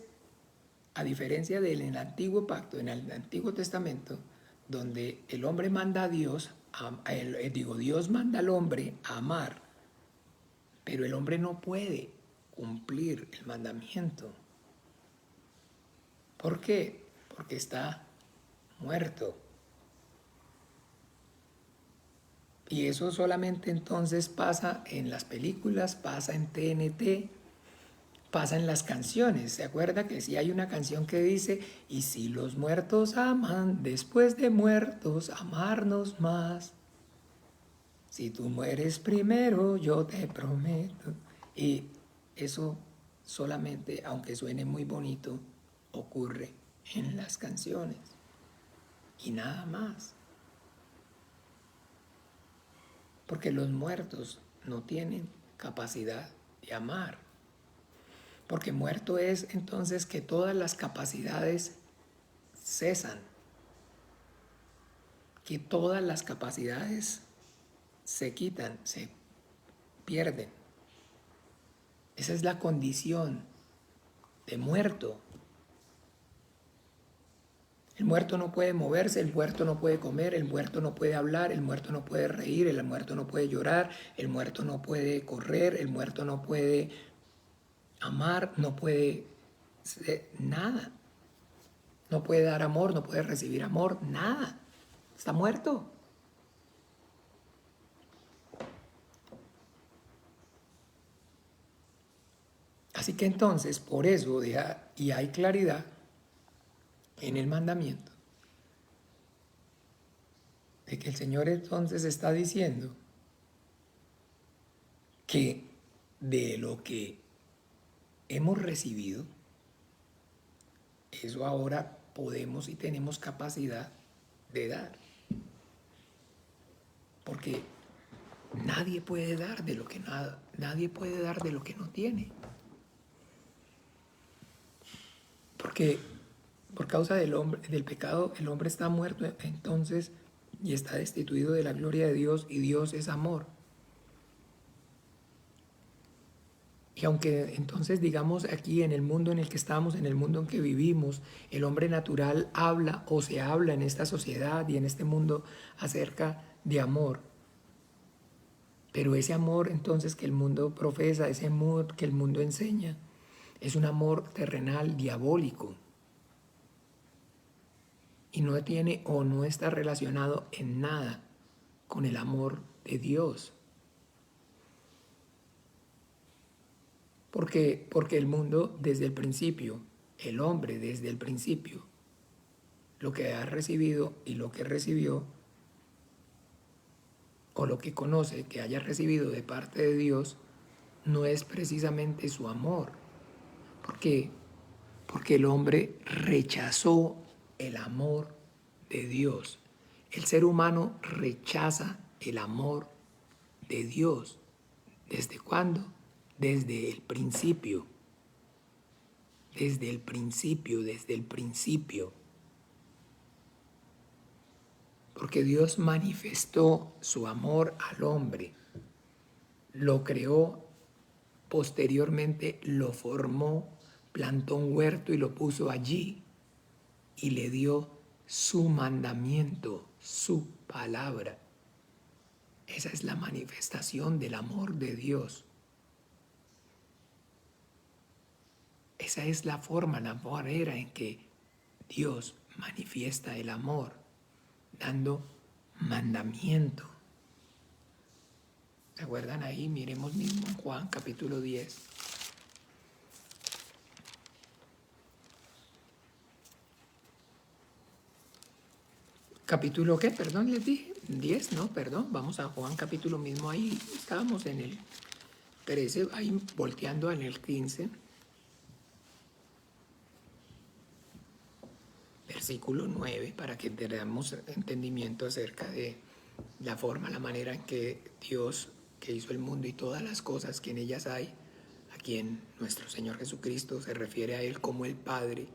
a diferencia del en el antiguo pacto, en el Antiguo Testamento, donde el hombre manda a Dios, Dios manda al hombre a amar, pero el hombre no puede cumplir el mandamiento. ¿Por qué? Porque está muerto. Y eso solamente entonces pasa en las películas, pasa en TNT, pasa en las canciones. ¿Se acuerda que si hay una canción que dice, y si los muertos aman, después de muertos, amarnos más? Si tú mueres primero, yo te prometo. Y eso solamente, aunque suene muy bonito, ocurre en las canciones. Y nada más. Porque los muertos no tienen capacidad de amar. Porque muerto es entonces que todas las capacidades cesan, que todas las capacidades se quitan, se pierden. Esa es la condición de muerto. El muerto no puede moverse, el muerto no puede comer, el muerto no puede hablar, el muerto no puede reír, el muerto no puede llorar, el muerto no puede correr, el muerto no puede amar, no puede nada. No puede dar amor, no puede recibir amor, nada. Está muerto. Así que entonces, por eso y hay claridad en el mandamiento de que el Señor entonces está diciendo que de lo que hemos recibido, eso ahora podemos y tenemos capacidad de dar. Porque nadie puede dar de lo que nadie puede dar de lo que no tiene. Porque por causa del pecado, el hombre está muerto entonces y está destituido de la gloria de Dios, y Dios es amor. Y aunque entonces digamos aquí en el mundo en el que estamos, en el mundo en que vivimos, el hombre natural habla o se habla en esta sociedad y en este mundo acerca de amor, pero ese amor entonces que el mundo profesa, ese amor que el mundo enseña, es un amor terrenal, diabólico, y no tiene o no está relacionado en nada con el amor de Dios. Porque el mundo desde el principio, el hombre desde el principio, lo que ha recibido y lo que recibió, o lo que conoce que haya recibido de parte de Dios, no es precisamente su amor. ¿Por qué? Porque el hombre rechazó el amor de Dios. El ser humano rechaza el amor de Dios. ¿Desde cuándo? Desde el principio. Desde el principio, desde el principio. Porque Dios manifestó su amor al hombre, lo creó, posteriormente lo formó, plantó un huerto y lo puso allí y le dio su mandamiento, su palabra. Esa es la manifestación del amor de Dios. Esa es la forma, la manera en que Dios manifiesta el amor, dando mandamiento. ¿Se acuerdan ahí? Miremos mismo en Juan capítulo 10. Capítulo ¿qué? Perdón, les dije. 10, no, perdón. Vamos a Juan capítulo mismo. Ahí estábamos en el 13, ahí volteando en el 15. Versículo 9, para que tengamos entendimiento acerca de la forma, la manera en que Dios, que hizo el mundo y todas las cosas que en ellas hay, a quien nuestro Señor Jesucristo se refiere a Él como el Padre,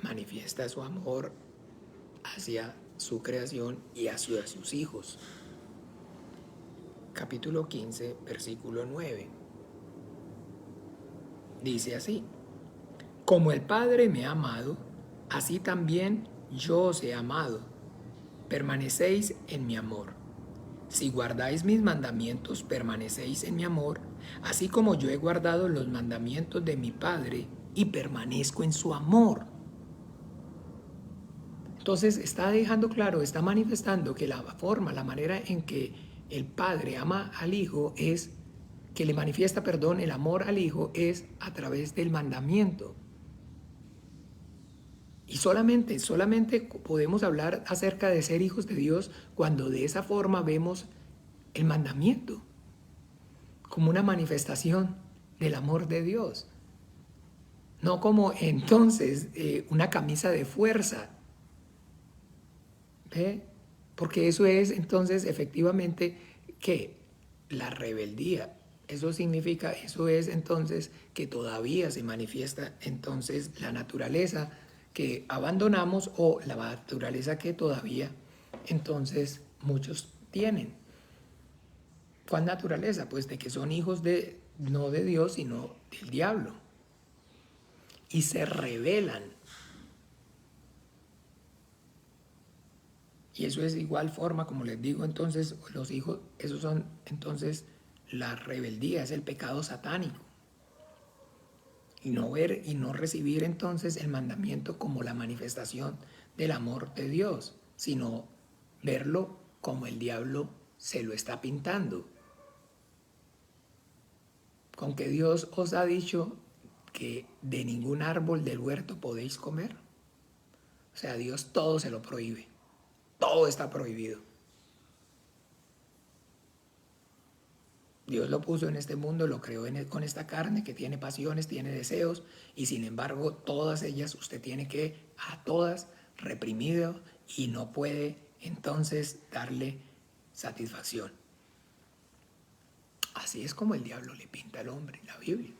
manifiesta su amor hacia su creación y a sus hijos. Capítulo 15, versículo 9. Dice así: como el Padre me ha amado, así también yo os he amado. Permanecéis en mi amor. Si guardáis mis mandamientos, permanecéis en mi amor, así como yo he guardado los mandamientos de mi Padre y permanezco en su amor. Entonces está dejando claro, está manifestando que la forma, la manera en que el Padre ama al Hijo es, que le manifiesta, perdón, el amor al Hijo es a través del mandamiento. Y solamente podemos hablar acerca de ser hijos de Dios cuando de esa forma vemos el mandamiento como una manifestación del amor de Dios. No como entonces una camisa de fuerza. ¿Ve? Porque eso es entonces efectivamente que la rebeldía. Eso significa, eso es entonces que todavía se manifiesta entonces la naturaleza que abandonamos o la naturaleza que todavía entonces muchos tienen. ¿Cuál naturaleza? Pues de que son hijos de, no de Dios, sino del diablo. Y se rebelan. Y eso es de igual forma, como les digo, entonces los hijos, esos son entonces la rebeldía, es el pecado satánico. Y no ver y no recibir entonces el mandamiento como la manifestación del amor de Dios, sino verlo como el diablo se lo está pintando. Con que Dios os ha dicho que de ningún árbol del huerto podéis comer. O sea, Dios todo se lo prohíbe. Todo está prohibido. Dios lo puso en este mundo, lo creó con esta carne que tiene pasiones, tiene deseos, y sin embargo todas ellas usted tiene que, a todas, reprimido y no puede entonces darle satisfacción. Así es como el diablo le pinta al hombre, la Biblia,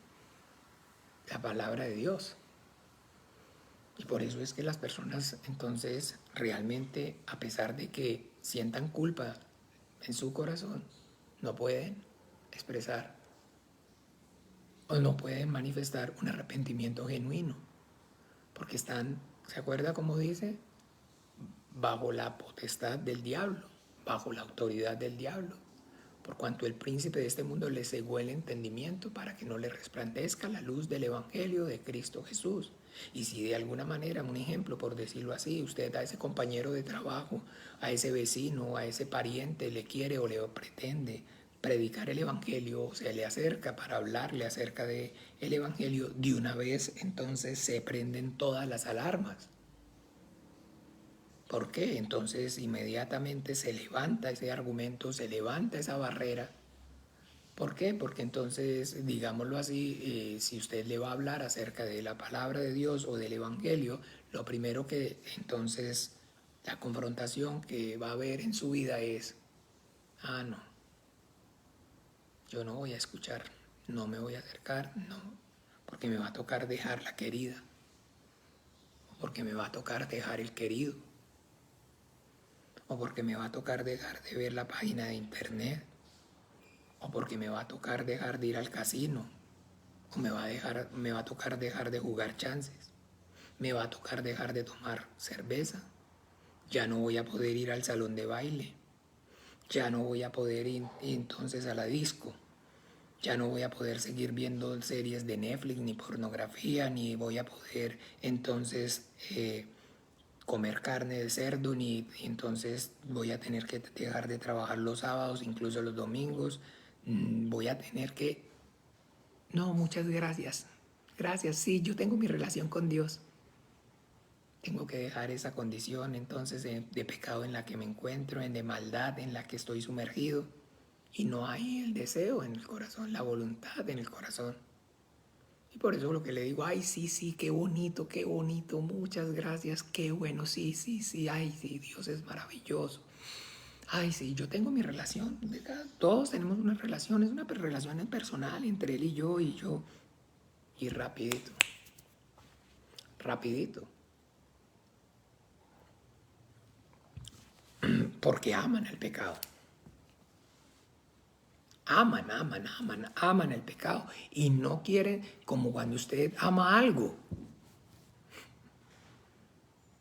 la palabra de Dios. Y por eso es que las personas entonces realmente, a pesar de que sientan culpa en su corazón, no pueden expresar o no pueden manifestar un arrepentimiento genuino, porque están, ¿se acuerda cómo dice? Bajo la potestad del diablo, bajo la autoridad del diablo, por cuanto el príncipe de este mundo le cegó el entendimiento para que no le resplandezca la luz del evangelio de Cristo Jesús. Y si de alguna manera, un ejemplo por decirlo así, usted a ese compañero de trabajo, a ese vecino, a ese pariente le quiere o le pretende predicar el evangelio, se le acerca para hablarle acerca de el evangelio, de una vez entonces se prenden todas las alarmas. ¿Por qué? Entonces inmediatamente se levanta ese argumento, se levanta esa barrera. ¿Por qué? Porque entonces, digámoslo así, si usted le va a hablar acerca de la palabra de Dios o del Evangelio, lo primero que entonces la confrontación que va a haber en su vida es, no, yo no voy a escuchar, no me voy a acercar, no, porque me va a tocar dejar la querida, porque me va a tocar dejar el querido, o porque me va a tocar dejar de ver la página de internet, o porque me va a tocar dejar de ir al casino, o me va a tocar dejar de jugar chances, me va a tocar dejar de tomar cerveza, ya no voy a poder ir al salón de baile, ya no voy a poder ir entonces a la disco, ya no voy a poder seguir viendo series de Netflix, ni pornografía, ni voy a poder entonces comer carne de cerdo, ni entonces voy a tener que dejar de trabajar los sábados, incluso los domingos, voy a tener que... No, muchas gracias. Gracias, sí, yo tengo mi relación con Dios. Tengo que dejar esa condición entonces de pecado en la que me encuentro, de maldad en la que estoy sumergido. Y no hay el deseo en el corazón, la voluntad en el corazón. Y por eso lo que le digo, ay, sí, sí, qué bonito, muchas gracias, qué bueno, sí, sí, sí, ay, sí, Dios es maravilloso. Ay, sí, yo tengo mi relación, ¿verdad? Todos tenemos una relación, es una relación personal entre él y yo, y rapidito, rapidito. porque aman el pecado. Aman el pecado y no quieren, como cuando usted ama algo.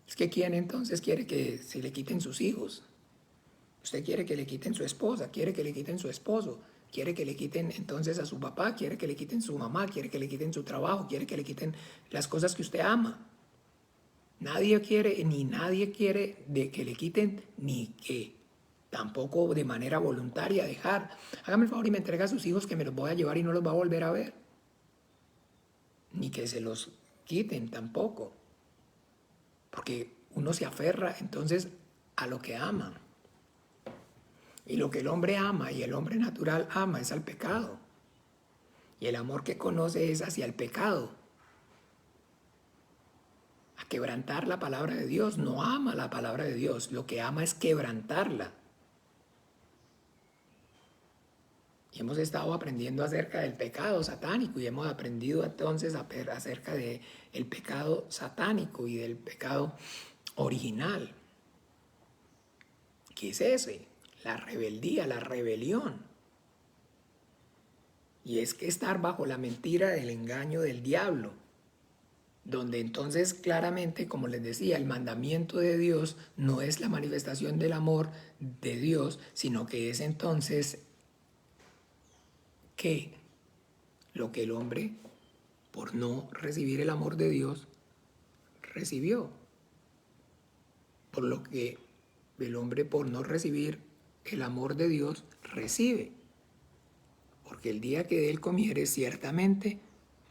Es que quiere entonces, quiere que se le quiten sus hijos. Usted quiere que le quiten su esposa, quiere que le quiten su esposo, quiere que le quiten entonces a su papá, quiere que le quiten su mamá, quiere que le quiten su trabajo, quiere que le quiten las cosas que usted ama. Nadie quiere de que le quiten, ni que tampoco de manera voluntaria dejar. Hágame el favor y me entrega a sus hijos que me los voy a llevar y no los va a volver a ver. Ni que se los quiten tampoco. Porque uno se aferra entonces a lo que ama. Y lo que el hombre ama y el hombre natural ama es al pecado. Y el amor que conoce es hacia el pecado. A quebrantar la palabra de Dios. No ama la palabra de Dios. Lo que ama es quebrantarla. Y hemos estado aprendiendo acerca del pecado satánico y hemos aprendido entonces acerca del pecado satánico y del pecado original. ¿Qué es ese? La rebeldía, la rebelión. Y es que estar bajo la mentira del engaño del diablo, donde entonces claramente, como les decía, el mandamiento de Dios no es la manifestación del amor de Dios, sino que es entonces que lo que el hombre, por no recibir el amor de Dios, recibió. Por lo que el hombre, por no recibir el amor de Dios, recibe. Porque el día que de él comieres, ciertamente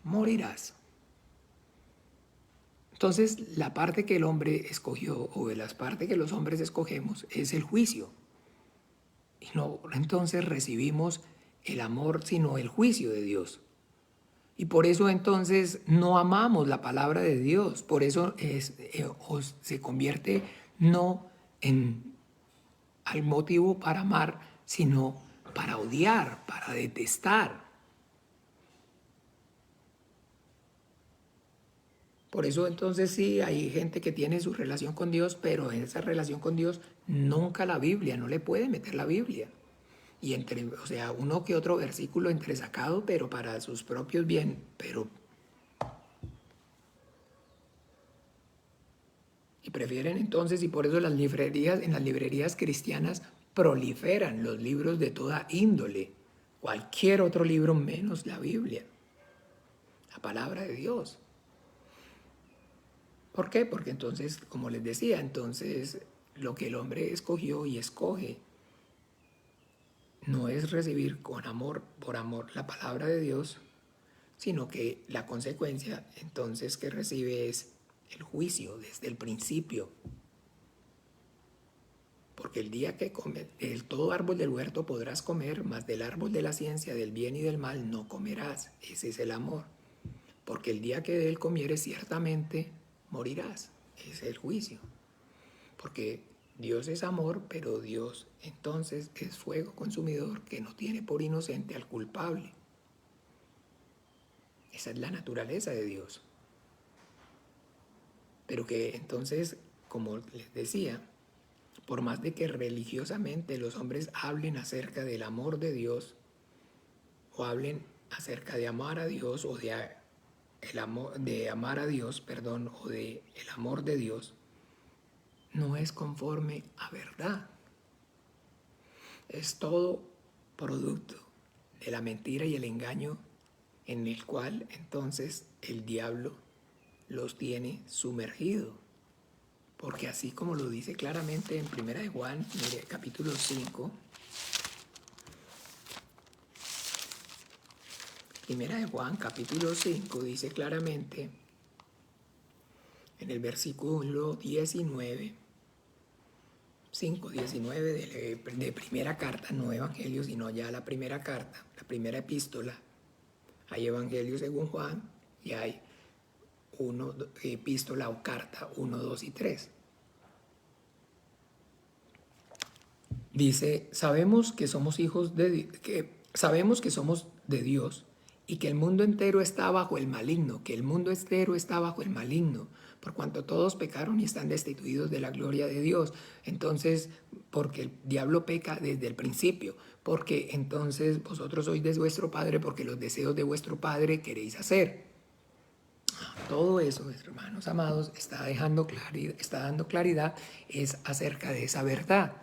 morirás. Entonces, la parte que el hombre escogió, o de las partes que los hombres escogemos, es el juicio. Y no entonces recibimos el amor, sino el juicio de Dios. Y por eso entonces no amamos la palabra de Dios. Por eso se convierte no en al motivo para amar, sino para odiar, para detestar. Por eso entonces sí, hay gente que tiene su relación con Dios, pero en esa relación con Dios nunca la Biblia, no le puede meter la Biblia. Y o sea, uno que otro versículo entresacado, pero para sus propios bien, pero... Y prefieren entonces, y por eso en las librerías cristianas proliferan los libros de toda índole, cualquier otro libro menos la Biblia, la palabra de Dios. ¿Por qué? Porque entonces, como les decía, entonces lo que el hombre escogió y escoge no es recibir con amor, por amor, la palabra de Dios, sino que la consecuencia entonces que recibe es el juicio desde el principio. Porque el día que comes, de todo árbol del huerto podrás comer, mas del árbol de la ciencia del bien y del mal no comerás. Ese es el amor. Porque el día que de él comieres ciertamente morirás. Ese es el juicio. Porque Dios es amor, pero Dios entonces es fuego consumidor que no tiene por inocente al culpable. Esa es la naturaleza de Dios. Pero que entonces, como les decía, por más de que religiosamente los hombres hablen acerca del amor de Dios, o hablen acerca de amar a Dios, o de amar a Dios, perdón, o de el amor de Dios, no es conforme a verdad. Es todo producto de la mentira y el engaño en el cual entonces el diablo los tiene sumergidos. Porque así como lo dice claramente en 1 de Juan, mire, capítulo 5, 1 de Juan, capítulo 5, dice claramente en el versículo 19, 5:19 de primera carta, no evangelio, sino ya la primera carta, la primera epístola. Hay evangelio según Juan y hay epístola o carta 1, 2 y 3. Dice, sabemos que somos de Dios y que el mundo entero está bajo el maligno, que el mundo entero está bajo el maligno, por cuanto todos pecaron y están destituidos de la gloria de Dios. Entonces, porque el diablo peca desde el principio, porque entonces vosotros sois de vuestro padre, porque los deseos de vuestro padre queréis hacer. Todo eso, hermanos amados, está dando claridad, es acerca de esa verdad,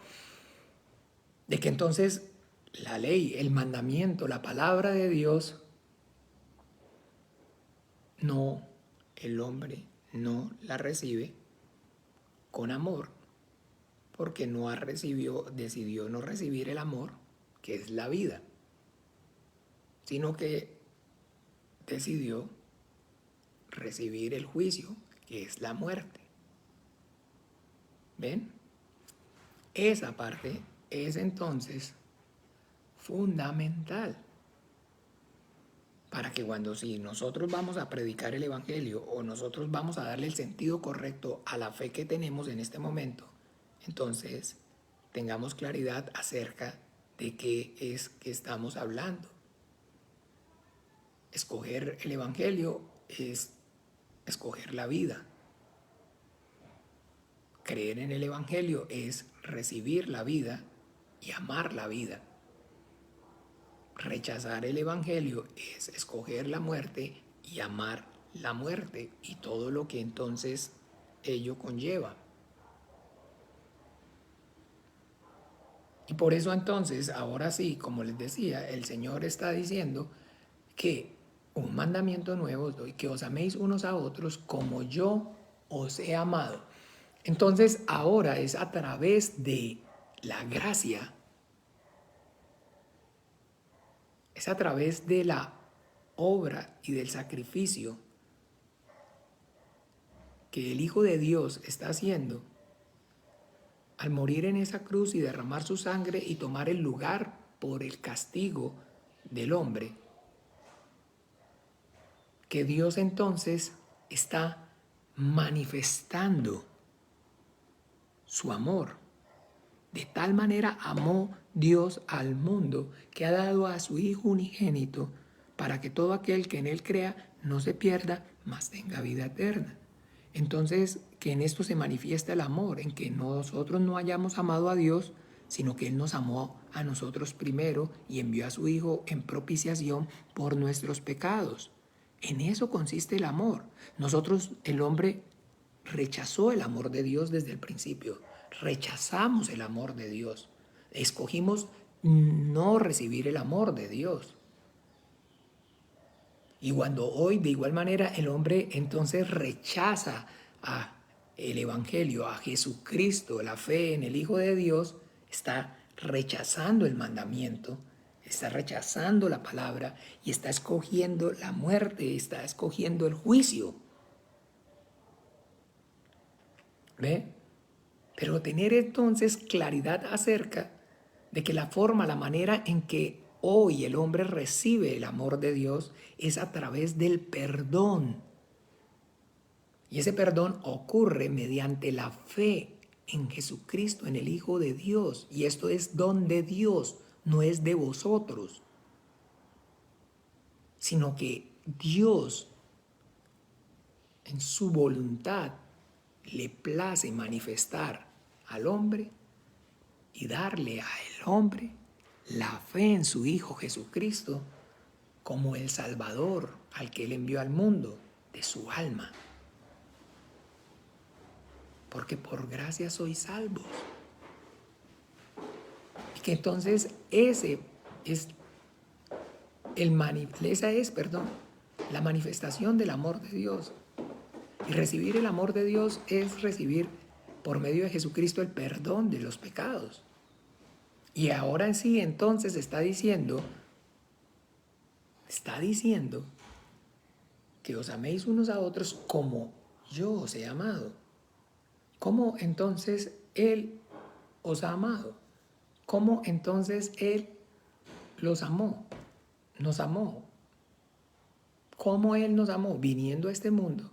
de que entonces la ley, el mandamiento, la palabra de Dios, no, el hombre no la recibe con amor, porque decidió no recibir el amor, que es la vida, sino que decidió recibir el juicio, que es la muerte. ¿Ven? Esa parte es entonces fundamental para que si nosotros vamos a predicar el evangelio o nosotros vamos a darle el sentido correcto a la fe que tenemos en este momento, entonces tengamos claridad acerca de qué es que estamos hablando. Escoger el evangelio es escoger la vida. Creer en el evangelio es recibir la vida y amar la vida. Rechazar el evangelio es escoger la muerte y amar la muerte y todo lo que entonces ello conlleva. Y por eso entonces, ahora sí, como les decía, el Señor está diciendo que un mandamiento nuevo os doy, que os améis unos a otros como yo os he amado. Entonces ahora es a través de la gracia, es a través de la obra y del sacrificio que el Hijo de Dios está haciendo al morir en esa cruz y derramar su sangre y tomar el lugar por el castigo del hombre, que Dios entonces está manifestando su amor. De tal manera amó Dios al mundo que ha dado a su Hijo unigénito para que todo aquel que en él crea no se pierda, mas tenga vida eterna. Entonces, que en esto se manifiesta el amor, en que nosotros no hayamos amado a Dios, sino que Él nos amó a nosotros primero y envió a su Hijo en propiciación por nuestros pecados. En eso consiste el amor. Nosotros, el hombre, rechazó el amor de Dios desde el principio. Rechazamos el amor de Dios. Escogimos no recibir el amor de Dios. Y cuando hoy de igual manera el hombre entonces rechaza a el evangelio, a Jesucristo, la fe en el Hijo de Dios, está rechazando el mandamiento, está rechazando la palabra y está escogiendo la muerte, está escogiendo el juicio. ¿Ve? Pero tener entonces claridad acerca de que la manera en que hoy el hombre recibe el amor de Dios es a través del perdón. Y ese perdón ocurre mediante la fe en Jesucristo, en el Hijo de Dios. Y esto es don de Dios, no es de vosotros, sino que Dios, en su voluntad, le place manifestar al hombre y darle al hombre la fe en su Hijo Jesucristo como el Salvador al que Él envió al mundo de su alma. Porque por gracia sois salvos. Y que entonces esa es la manifestación del amor de Dios. Y recibir el amor de Dios es recibir por medio de Jesucristo el perdón de los pecados. Y ahora en sí entonces está diciendo que os améis unos a otros como yo os he amado. ¿Cómo entonces Él os ha amado? ¿Cómo entonces Él los amó? Nos amó. ¿Cómo Él nos amó? Viniendo a este mundo,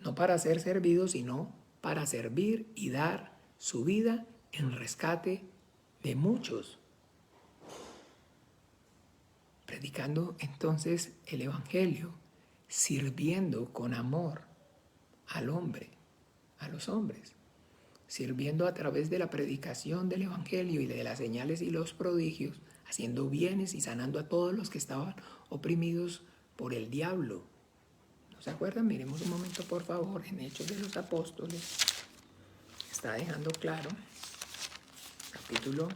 no para ser servido, sino para servir y dar su vida en rescate de muchos. predicando entonces el Evangelio, sirviendo con amor al hombre, a los hombres, sirviendo a través de la predicación del Evangelio y de las señales y los prodigios, haciendo bienes y sanando a todos los que estaban oprimidos por el diablo. ¿No se acuerdan? Miremos un momento, por favor, en Hechos de los Apóstoles. Está dejando claro, capítulo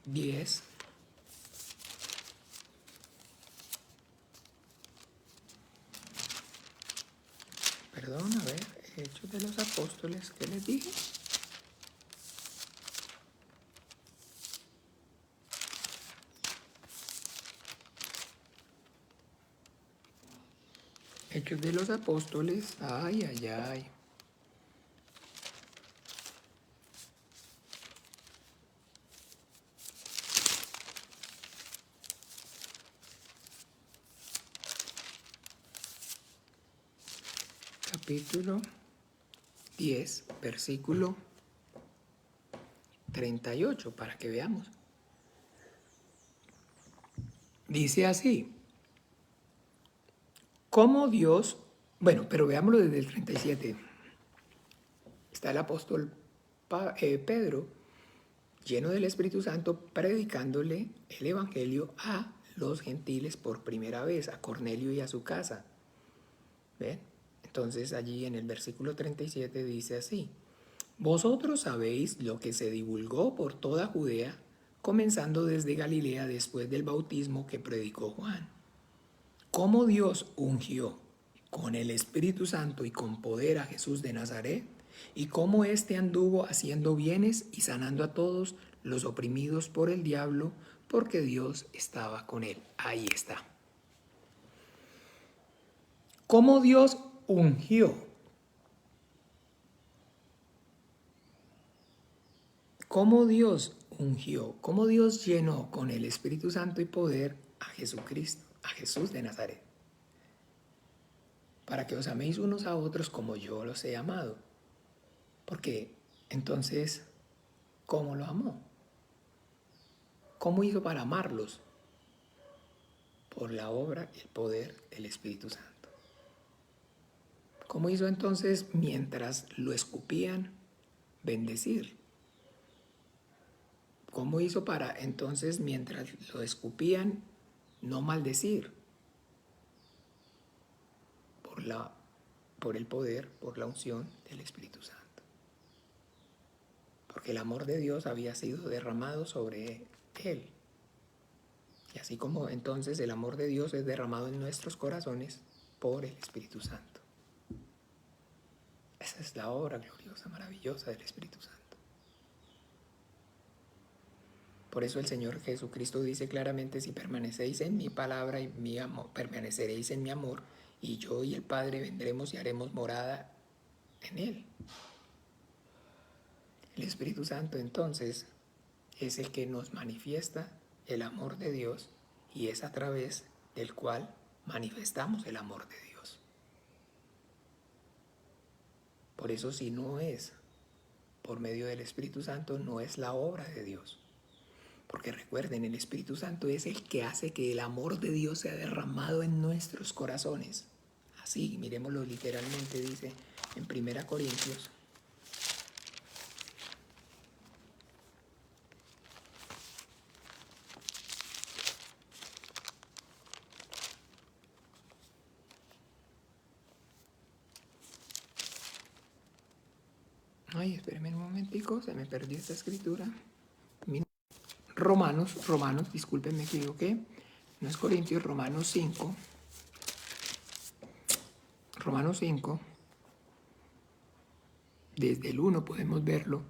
10. Perdón, a ver, Hechos de los Apóstoles, ¿qué les dije? Hechos de los Apóstoles, ay, ay, ay. Capítulo 10, versículo 38, para que veamos. Dice así, ¿cómo Dios? Bueno, pero veámoslo desde el 37. Está el apóstol Pedro, lleno del Espíritu Santo, predicándole el Evangelio a los gentiles por primera vez, a Cornelio y a su casa. ¿Ven? Entonces allí en el versículo 37 dice así, vosotros sabéis lo que se divulgó por toda Judea, comenzando desde Galilea después del bautismo que predicó Juan. Cómo Dios ungió con el Espíritu Santo y con poder a Jesús de Nazaret, y cómo éste anduvo haciendo bienes y sanando a todos los oprimidos por el diablo, porque Dios estaba con él. Ahí está. Cómo Dios ungió. Cómo Dios ungió, cómo Dios llenó con el Espíritu Santo y poder a Jesucristo, a Jesús de Nazaret, para que os améis unos a otros como yo los he amado. Porque entonces, ¿cómo lo amó? ¿Cómo hizo para amarlos? Por la obra y el poder del Espíritu Santo. ¿Cómo hizo entonces mientras lo escupían bendecir? ¿Cómo hizo para entonces mientras lo escupían no maldecir? Por el poder, por la unción del Espíritu Santo. Porque el amor de Dios había sido derramado sobre él. Y así como entonces el amor de Dios es derramado en nuestros corazones por el Espíritu Santo. Esa es la obra gloriosa, maravillosa del Espíritu Santo. Por eso el Señor Jesucristo dice claramente, si permanecéis en mi palabra y mi amor, permaneceréis en mi amor, y yo y el Padre vendremos y haremos morada en él. El Espíritu Santo entonces es el que nos manifiesta el amor de Dios y es a través del cual manifestamos el amor de Dios. Por eso si no es por medio del Espíritu Santo, no es la obra de Dios. Porque recuerden, el Espíritu Santo es el que hace que el amor de Dios sea derramado en nuestros corazones. Así, miremoslo literalmente, dice en 1 Corintios. Ay, espérenme un momentico, se me perdió esta escritura. Romanos, disculpen, me equivoqué. No es Corintios, Romanos 5. Romanos 5, desde el 1 podemos verlo.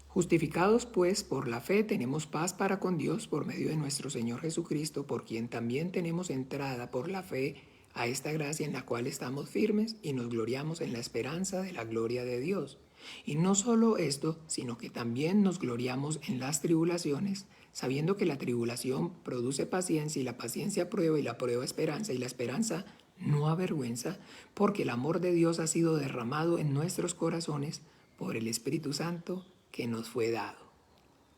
Justificados pues por la fe tenemos paz para con Dios por medio de nuestro Señor Jesucristo, por quien también tenemos entrada por la fe a esta gracia en la cual estamos firmes y nos gloriamos en la esperanza de la gloria de Dios. Y no solo esto, sino que también nos gloriamos en las tribulaciones, sabiendo que la tribulación produce paciencia y la paciencia prueba y la prueba esperanza y la esperanza no avergüenza, porque el amor de Dios ha sido derramado en nuestros corazones por el Espíritu Santo que nos fue dado.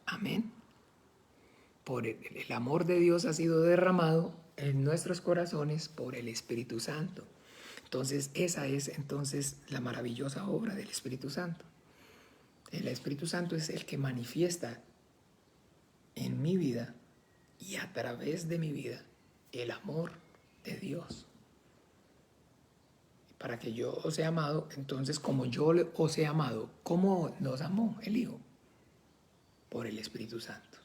Amén. Por el amor de Dios ha sido derramado en nuestros corazones por el Espíritu Santo. Entonces, esa es entonces la maravillosa obra del Espíritu Santo. El Espíritu Santo es el que manifiesta en mi vida y a través de mi vida el amor de Dios. Para que yo os he amado, entonces como yo os he amado, ¿cómo nos amó el Hijo? Por el Espíritu Santo.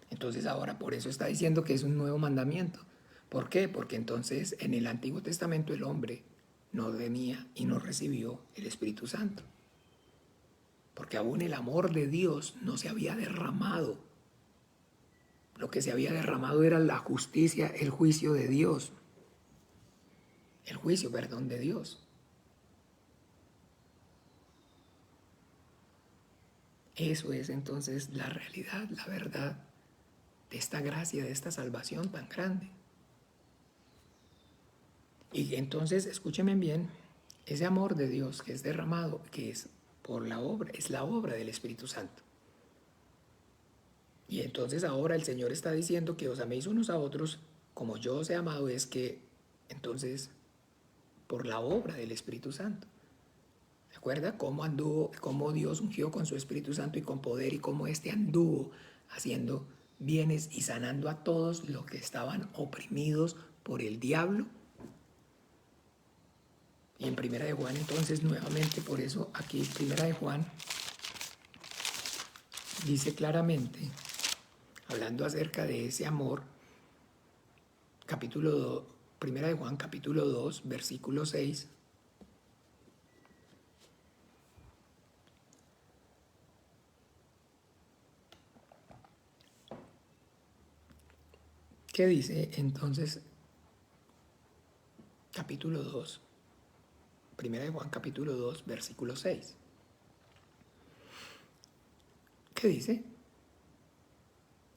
Entonces ahora por eso está diciendo que es un nuevo mandamiento. ¿Por qué? Porque entonces en el Antiguo Testamento el hombre no venía y no recibió el Espíritu Santo. Porque aún el amor de Dios no se había derramado. Lo que se había derramado era la justicia, el juicio de Dios. El juicio, perdón, de Dios. Eso es entonces la realidad, la verdad de esta gracia, de esta salvación tan grande. Y entonces, escúchenme bien, ese amor de Dios que es derramado, que es por la obra, es la obra del Espíritu Santo. Y entonces ahora el Señor está diciendo que os améis unos a otros como yo os he amado, es que entonces por la obra del Espíritu Santo. ¿Se acuerda cómo anduvo, cómo Dios ungió con su Espíritu Santo y con poder y cómo éste anduvo haciendo bienes y sanando a todos los que estaban oprimidos por el diablo? Y en Primera de Juan, entonces, nuevamente, por eso aquí Primera de Juan dice claramente, hablando acerca de ese amor, capítulo 2, Primera de Juan, capítulo 2, versículo 6, ¿qué dice entonces? Capítulo 2, Primera de Juan, capítulo 2, versículo 6. ¿Qué dice?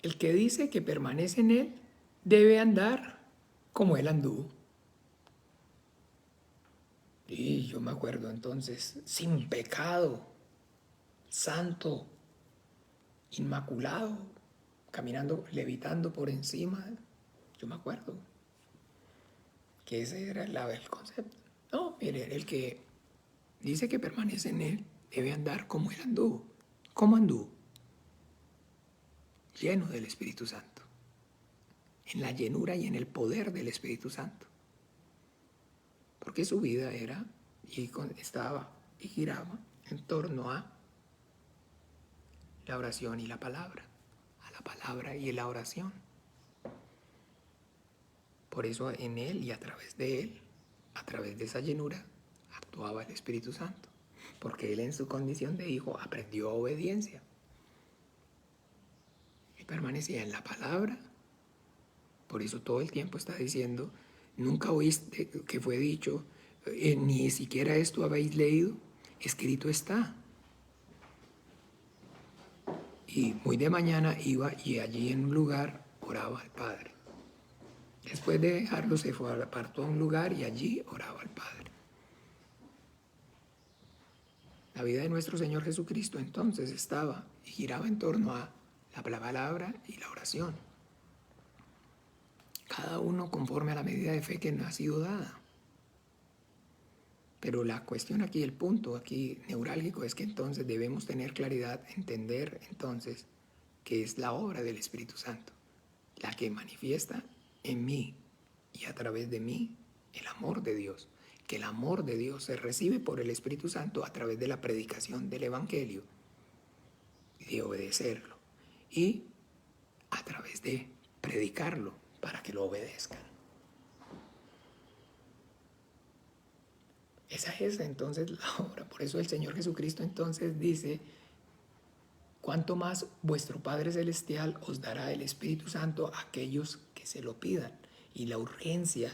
El que dice que permanece en él debe andar como él anduvo. Y yo me acuerdo entonces, sin pecado, santo, inmaculado, caminando, levitando por encima. Yo me acuerdo que ese era el concepto. No, mire, el que dice que permanece en él debe andar como él anduvo. ¿Cómo anduvo? Lleno del Espíritu Santo. En la llenura y en el poder del Espíritu Santo. Porque su vida era y estaba y giraba en torno a la oración y la palabra. A la palabra y la oración. Por eso en él y a través de él, a través de esa llenura, actuaba el Espíritu Santo. Porque él en su condición de hijo aprendió obediencia. Y permanecía en la palabra. Por eso todo el tiempo está diciendo, nunca oíste que fue dicho, ni siquiera esto habéis leído, escrito está. Y muy de mañana iba y allí en un lugar oraba al Padre. Después de dejarlo se fue, apartó a un lugar y allí oraba al Padre. La vida de nuestro Señor Jesucristo entonces estaba y giraba en torno a la palabra y la oración. Cada uno conforme a la medida de fe que nos ha sido dada. Pero la cuestión aquí, el punto aquí neurálgico es que entonces debemos tener claridad, entender entonces que es la obra del Espíritu Santo, la que manifiesta en mí y a través de mí el amor de Dios. Que el amor de Dios se recibe por el Espíritu Santo a través de la predicación del Evangelio y de obedecerlo. Y a través de predicarlo para que lo obedezcan. Esa es entonces la obra. Por eso el Señor Jesucristo entonces dice, cuánto más vuestro Padre Celestial os dará el Espíritu Santo a aquellos que se lo pidan. Y la urgencia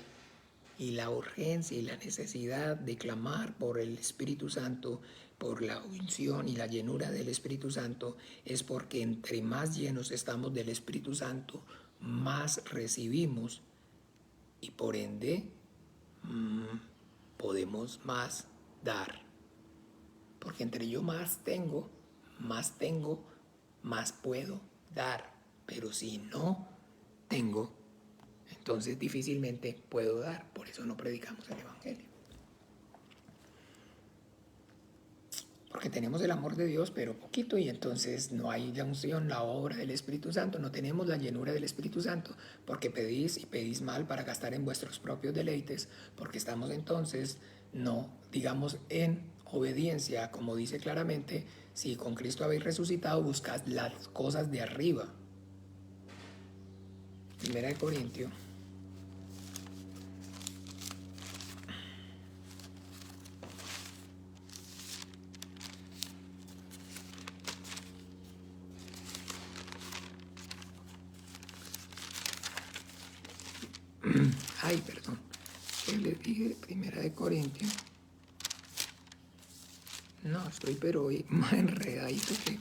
y la necesidad de clamar por el Espíritu Santo, por la unción y la llenura del Espíritu Santo, es porque entre más llenos estamos del Espíritu Santo, más recibimos y por ende podemos más dar. Porque entre yo más tengo, más puedo dar. Pero si no tengo, entonces difícilmente puedo dar. Por eso no predicamos el Evangelio. Porque tenemos el amor de Dios, pero poquito, y entonces no hay la unción, la obra del Espíritu Santo, no tenemos la llenura del Espíritu Santo, porque pedís y pedís mal para gastar en vuestros propios deleites, porque estamos entonces, no, digamos, en obediencia, como dice claramente, si con Cristo habéis resucitado, buscad las cosas de arriba. Primera de Corintios. Ay, perdón. ¿Qué les dije? Primera de Corintios. No, estoy pero hoy más enredadito que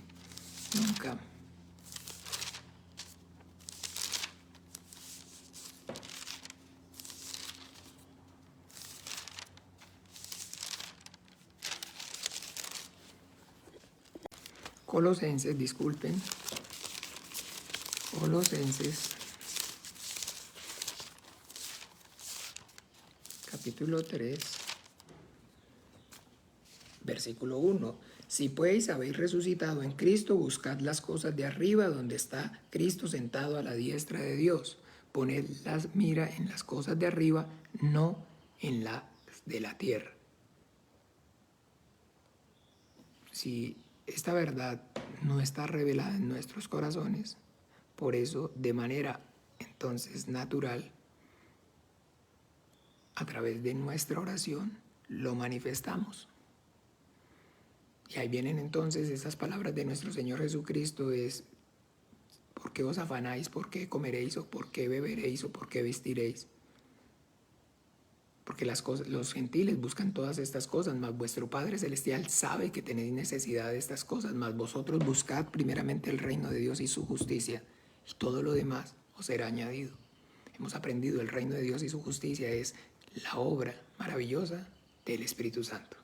nunca. Colosenses, disculpen. Colosenses, capítulo 3, versículo 1. Si pues habéis resucitado en Cristo, buscad las cosas de arriba donde está Cristo sentado a la diestra de Dios. Poned las mira en las cosas de arriba, no en las de la tierra. Si esta verdad no está revelada en nuestros corazones, por eso de manera entonces natural, a través de nuestra oración, lo manifestamos. Y ahí vienen entonces esas palabras de nuestro Señor Jesucristo, es ¿por qué os afanáis? ¿Por qué comeréis? ¿O por qué beberéis? ¿O por qué vestiréis? Porque los gentiles buscan todas estas cosas, mas vuestro Padre Celestial sabe que tenéis necesidad de estas cosas, mas vosotros buscad primeramente el reino de Dios y su justicia, y todo lo demás os será añadido. Hemos aprendido el reino de Dios y su justicia es la obra maravillosa del Espíritu Santo,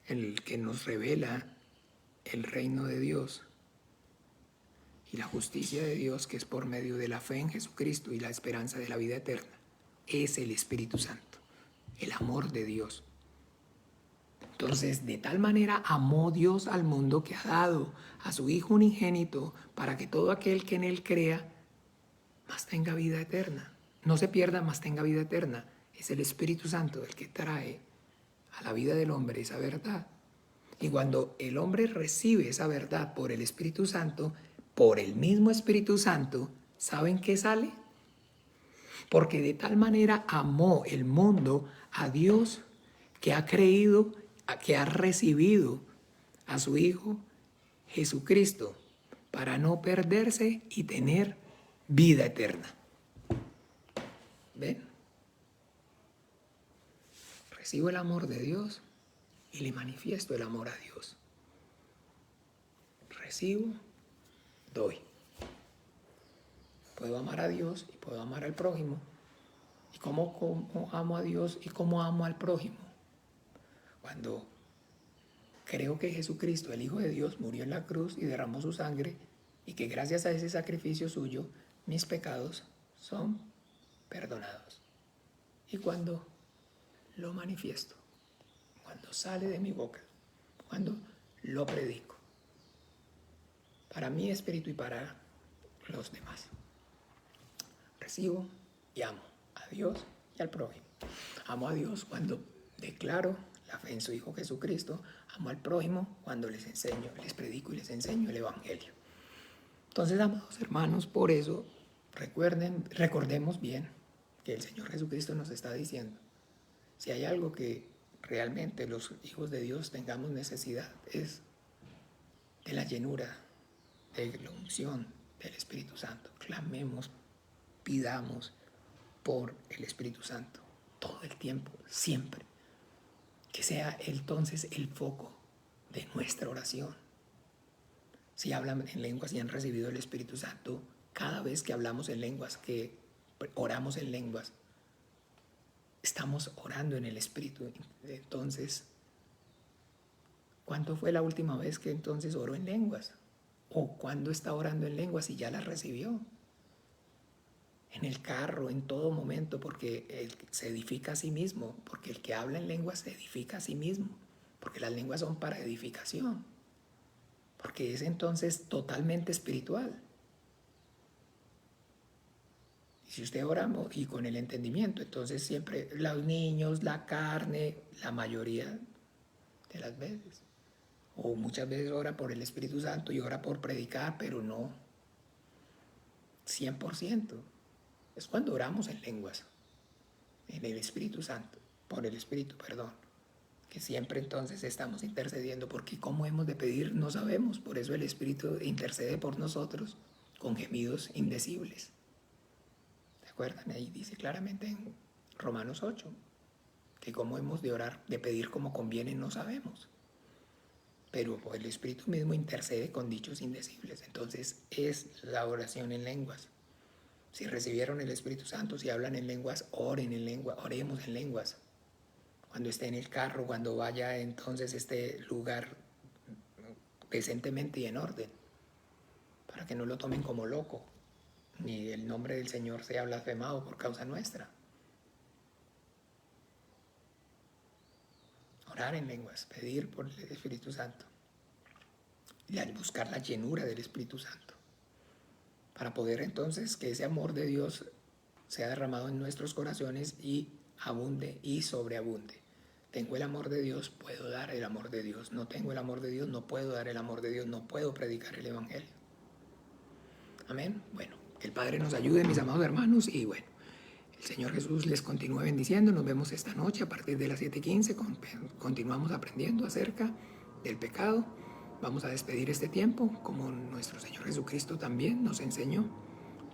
el que nos revela el reino de Dios y la justicia de Dios, que es por medio de la fe en Jesucristo y la esperanza de la vida eterna, es el Espíritu Santo, el amor de Dios. Entonces, de tal manera amó Dios al mundo que ha dado a su Hijo unigénito para que todo aquel que en Él crea, más tenga vida eterna. No se pierda, más tenga vida eterna. Es el Espíritu Santo el que trae a la vida del hombre esa verdad. Y cuando el hombre recibe esa verdad por el Espíritu Santo, por el mismo Espíritu Santo, ¿saben qué sale? Porque de tal manera amó el mundo a Dios que ha creído, que ha recibido a su Hijo Jesucristo para no perderse y tener vida eterna. ¿Ven? Recibo el amor de Dios y le manifiesto el amor a Dios. Recibo, doy. Puedo amar a Dios y puedo amar al prójimo. ¿Y cómo amo a Dios y cómo amo al prójimo? Cuando creo que Jesucristo, el Hijo de Dios, murió en la cruz y derramó su sangre, y que gracias a ese sacrificio suyo, mis pecados son perdonados. Y cuando lo manifiesto, cuando sale de mi boca, cuando lo predico, para mi espíritu y para los demás, recibo y amo a Dios y al prójimo. Amo a Dios cuando declaro la fe en su Hijo Jesucristo. Amo al prójimo cuando les enseño, les predico y les enseño el Evangelio. Entonces, amados hermanos, por eso recordemos bien que el Señor Jesucristo nos está diciendo, si hay algo que realmente los hijos de Dios tengamos necesidad, es de la llenura, de la unción del Espíritu Santo. Clamemos, pidamos por el Espíritu Santo todo el tiempo, siempre. Que sea entonces el foco de nuestra oración. Si hablan en lenguas y han recibido el Espíritu Santo, cada vez que hablamos en lenguas, que oramos en lenguas, estamos orando en el Espíritu. Entonces, ¿Cuándo fue la última vez que entonces oró en lenguas? ¿O cuándo está orando en lenguas y ya las recibió? En el carro, en todo momento, porque él se edifica a sí mismo, porque el que habla en lenguas se edifica a sí mismo, porque las lenguas son para edificación, porque es entonces totalmente espiritual. Y si usted ora y con el entendimiento, entonces siempre los niños, la carne, la mayoría de las veces. O muchas veces ora por el Espíritu Santo y ora por predicar, pero no 100%. Es cuando oramos en lenguas, en el Espíritu Santo, por el Espíritu, perdón. Que siempre entonces estamos intercediendo, porque cómo hemos de pedir no sabemos. Por eso el Espíritu intercede por nosotros con gemidos indecibles. ¿Se acuerdan? Ahí dice claramente en Romanos 8 que cómo hemos de orar, de pedir como conviene, no sabemos. Pero el Espíritu mismo intercede con dichos indecibles. Entonces es la oración en lenguas. Si recibieron el Espíritu Santo, si hablan en lenguas, oren en lengua, oremos en lenguas. Cuando esté en el carro, cuando vaya entonces a este lugar decentemente y en orden, para que no lo tomen como loco, ni el nombre del Señor sea blasfemado por causa nuestra. Orar en lenguas, pedir por el Espíritu Santo, y al buscar la llenura del Espíritu Santo, para poder entonces que ese amor de Dios sea derramado en nuestros corazones y abunde y sobreabunde. Tengo el amor de Dios, puedo dar el amor de Dios. No tengo el amor de Dios, no puedo dar el amor de Dios, no puedo predicar el Evangelio. Amén. Bueno, que el Padre nos ayude, mis amados hermanos, y bueno, el Señor Jesús les continúe bendiciendo. Nos vemos esta noche a partir de las 7:15. Continuamos aprendiendo acerca del pecado. Vamos a despedir este tiempo como nuestro Señor Jesucristo también nos enseñó.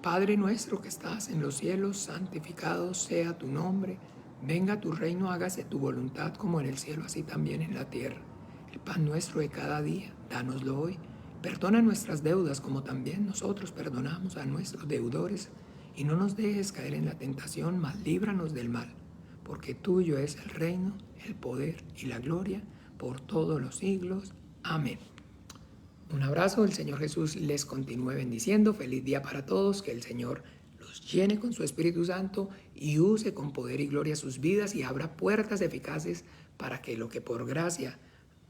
Padre nuestro que estás en los cielos, santificado sea tu nombre. Venga tu reino, hágase tu voluntad como en el cielo, así también en la tierra. El pan nuestro de cada día, dánoslo hoy. Perdona nuestras deudas como también nosotros perdonamos a nuestros deudores. Y no nos dejes caer en la tentación, mas líbranos del mal. Porque tuyo es el reino, el poder y la gloria por todos los siglos. Amén. Un abrazo, el Señor Jesús les continúe bendiciendo. Feliz día para todos, que el Señor los llene con su Espíritu Santo y use con poder y gloria sus vidas y abra puertas eficaces para que lo que por gracia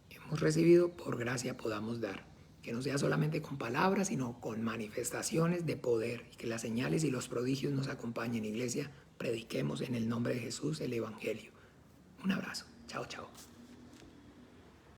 hemos recibido, por gracia podamos dar. Que no sea solamente con palabras, sino con manifestaciones de poder y que las señales y los prodigios nos acompañen. Iglesia, prediquemos en el nombre de Jesús el Evangelio. Un abrazo. Chao, chao.